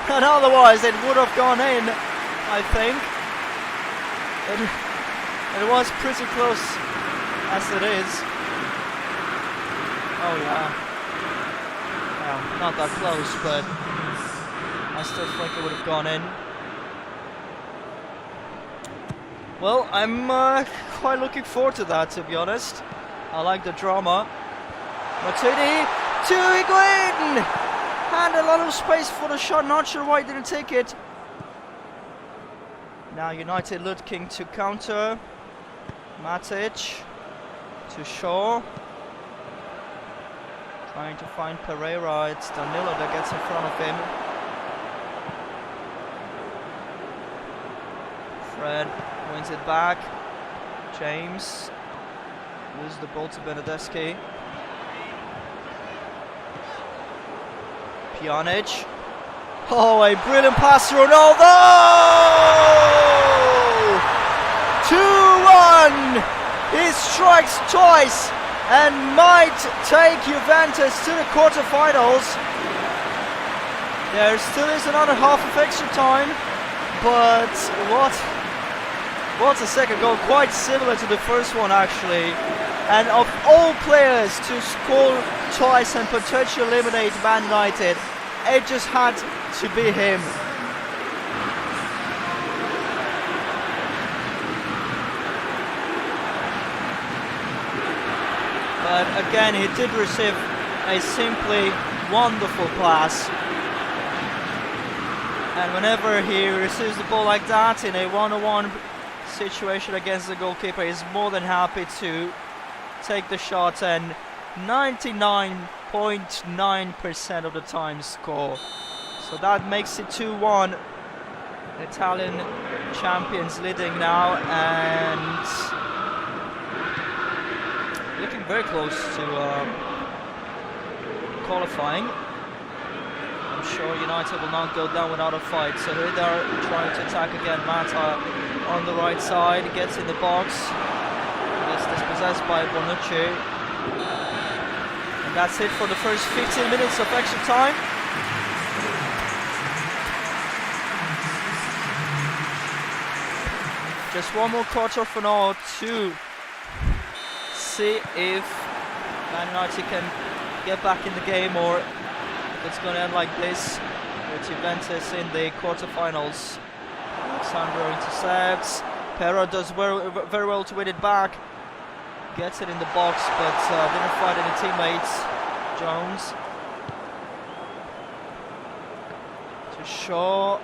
and otherwise it would have gone in, I think. It was pretty close as it is. Oh yeah. Well, not that close, but I still think it would have gone in. Well, I'm quite looking forward to that, to be honest. I like the drama. Matidi to Higuain! And a lot of space for the shot, not sure why he didn't take it. Now United looking to counter. Matic to Shaw. Trying to find Pereira. It's Danilo that gets in front of him. Fred wins it back. James loses the ball to Bernardeschi. Pjanic. Oh, a brilliant pass to Ronaldo! 2-1! He strikes twice and might take Juventus to the quarterfinals. There still is another half of extra time, but what a second goal, quite similar to the first one actually. And of all players to score twice and potentially eliminate Man United, it just had to be him. But again, he did receive a simply wonderful pass. And whenever he receives the ball like that in a one-on-one situation against the goalkeeper, he's more than happy to take the shot and 99.9% of the time score. So that makes it 2-1. Italian champions leading now and looking very close to qualifying. I'm sure United will not go down without a fight. So here they're trying to attack again. Mata on the right side, gets in the box, gets dispossessed by Bonucci. And that's it for the first 15 minutes of extra time. Just one more quarter final to see if Man United can get back in the game, or if it's going to end like this with Juventus in the quarterfinals. Alexandro intercepts. Pero does very well to win it back. Gets it in the box, but didn't find any teammates. Jones to Shaw. A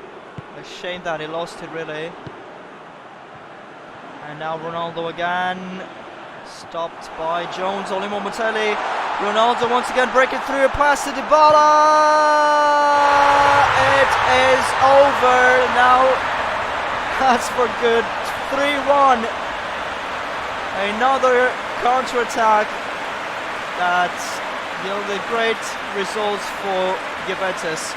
shame that he lost it, really. And now Ronaldo again. Stopped by Jones. Only Momentelli. Ronaldo once again breaking through. A pass to Dybala. It is over now. That's for good. 3-1. Another counter-attack that yielded great results for Juventus.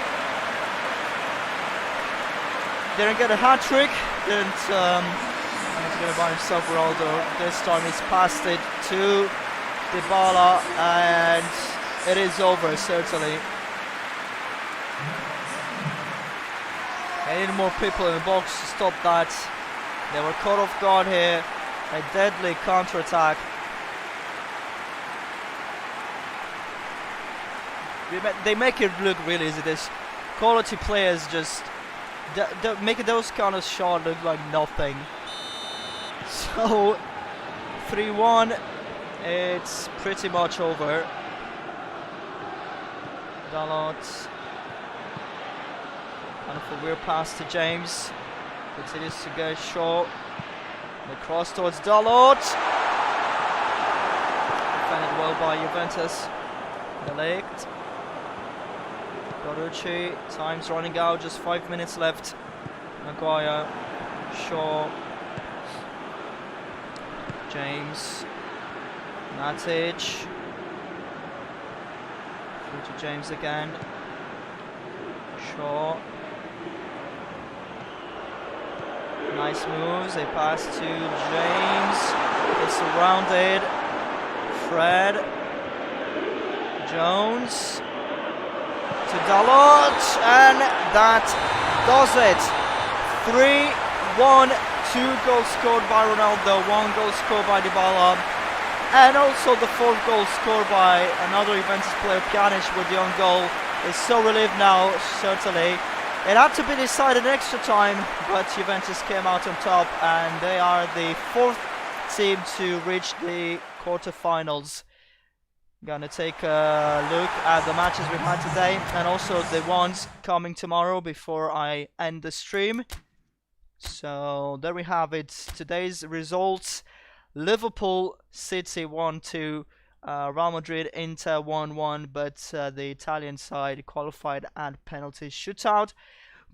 Didn't get a hat-trick. He's going to buy himself Ronaldo. This time he's passed it to Dybala and it is over, certainly. They need more people in the box to stop that. They were caught off guard here. A deadly counter-attack. They make it look really easy. This quality players just making those kind of shots look like nothing. So 3-1, it's pretty much over. Dalot, kind of a weird pass to James, continues to go short. The cross towards Dalot, defended well by Juventus. Delict, Borucci, time's running out, just 5 minutes left. Maguire, Shaw, James, Matic, through to James again, Shaw, nice moves, they pass to James, it's surrounded, Fred, Jones, to Dalot, and that does it. 3-1, 2 goals scored by Ronaldo, 1 goal scored by Dybala, and also the 4th goal scored by another Juventus player, Pjanic, with the own goal. Is so relieved now, certainly. It had to be decided in extra time, but Juventus came out on top, and they are the 4th team to reach the quarterfinals. Gonna take a look at the matches we've had today, and also the ones coming tomorrow before I end the stream. So there we have it. Today's results: Liverpool, City 1-2, Real Madrid, Inter 1-1, but the Italian side qualified at penalty shootout.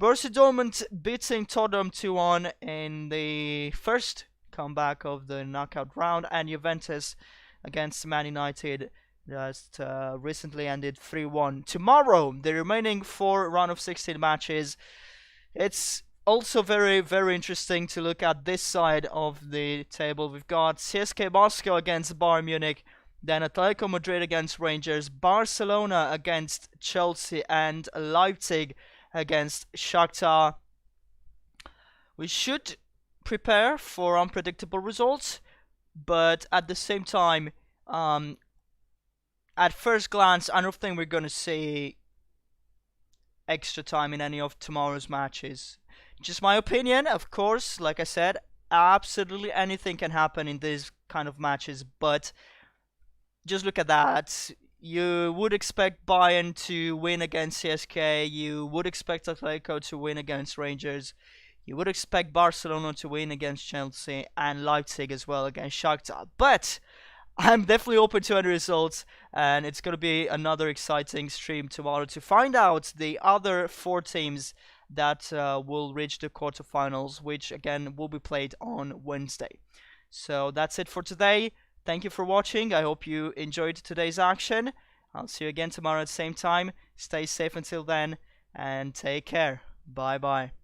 Borussia Dortmund beating Tottenham 2-1 in the first comeback of the knockout round, and Juventus against Man United just recently ended 3-1. Tomorrow, the remaining 4 round of 16 matches. It's also very, very interesting to look at this side of the table. We've got CSK Moscow against Bayern Munich, then Atletico Madrid against Rangers, Barcelona against Chelsea, and Leipzig against Shakhtar. We should prepare for unpredictable results, but at the same time, at first glance, I don't think we're going to see extra time in any of tomorrow's matches. Just my opinion, of course. Like I said, absolutely anything can happen in these kind of matches, but just look at that. You would expect Bayern to win against CSK, you would expect Atletico to win against Rangers, you would expect Barcelona to win against Chelsea, and Leipzig as well against Shakhtar. But I'm definitely open to any results, and it's going to be another exciting stream tomorrow to find out the other 4 teams that will reach the quarterfinals, which again will be played on Wednesday. So that's it for today. Thank you for watching. I hope you enjoyed today's action. I'll see you again tomorrow at the same time. Stay safe until then, and take care. Bye bye.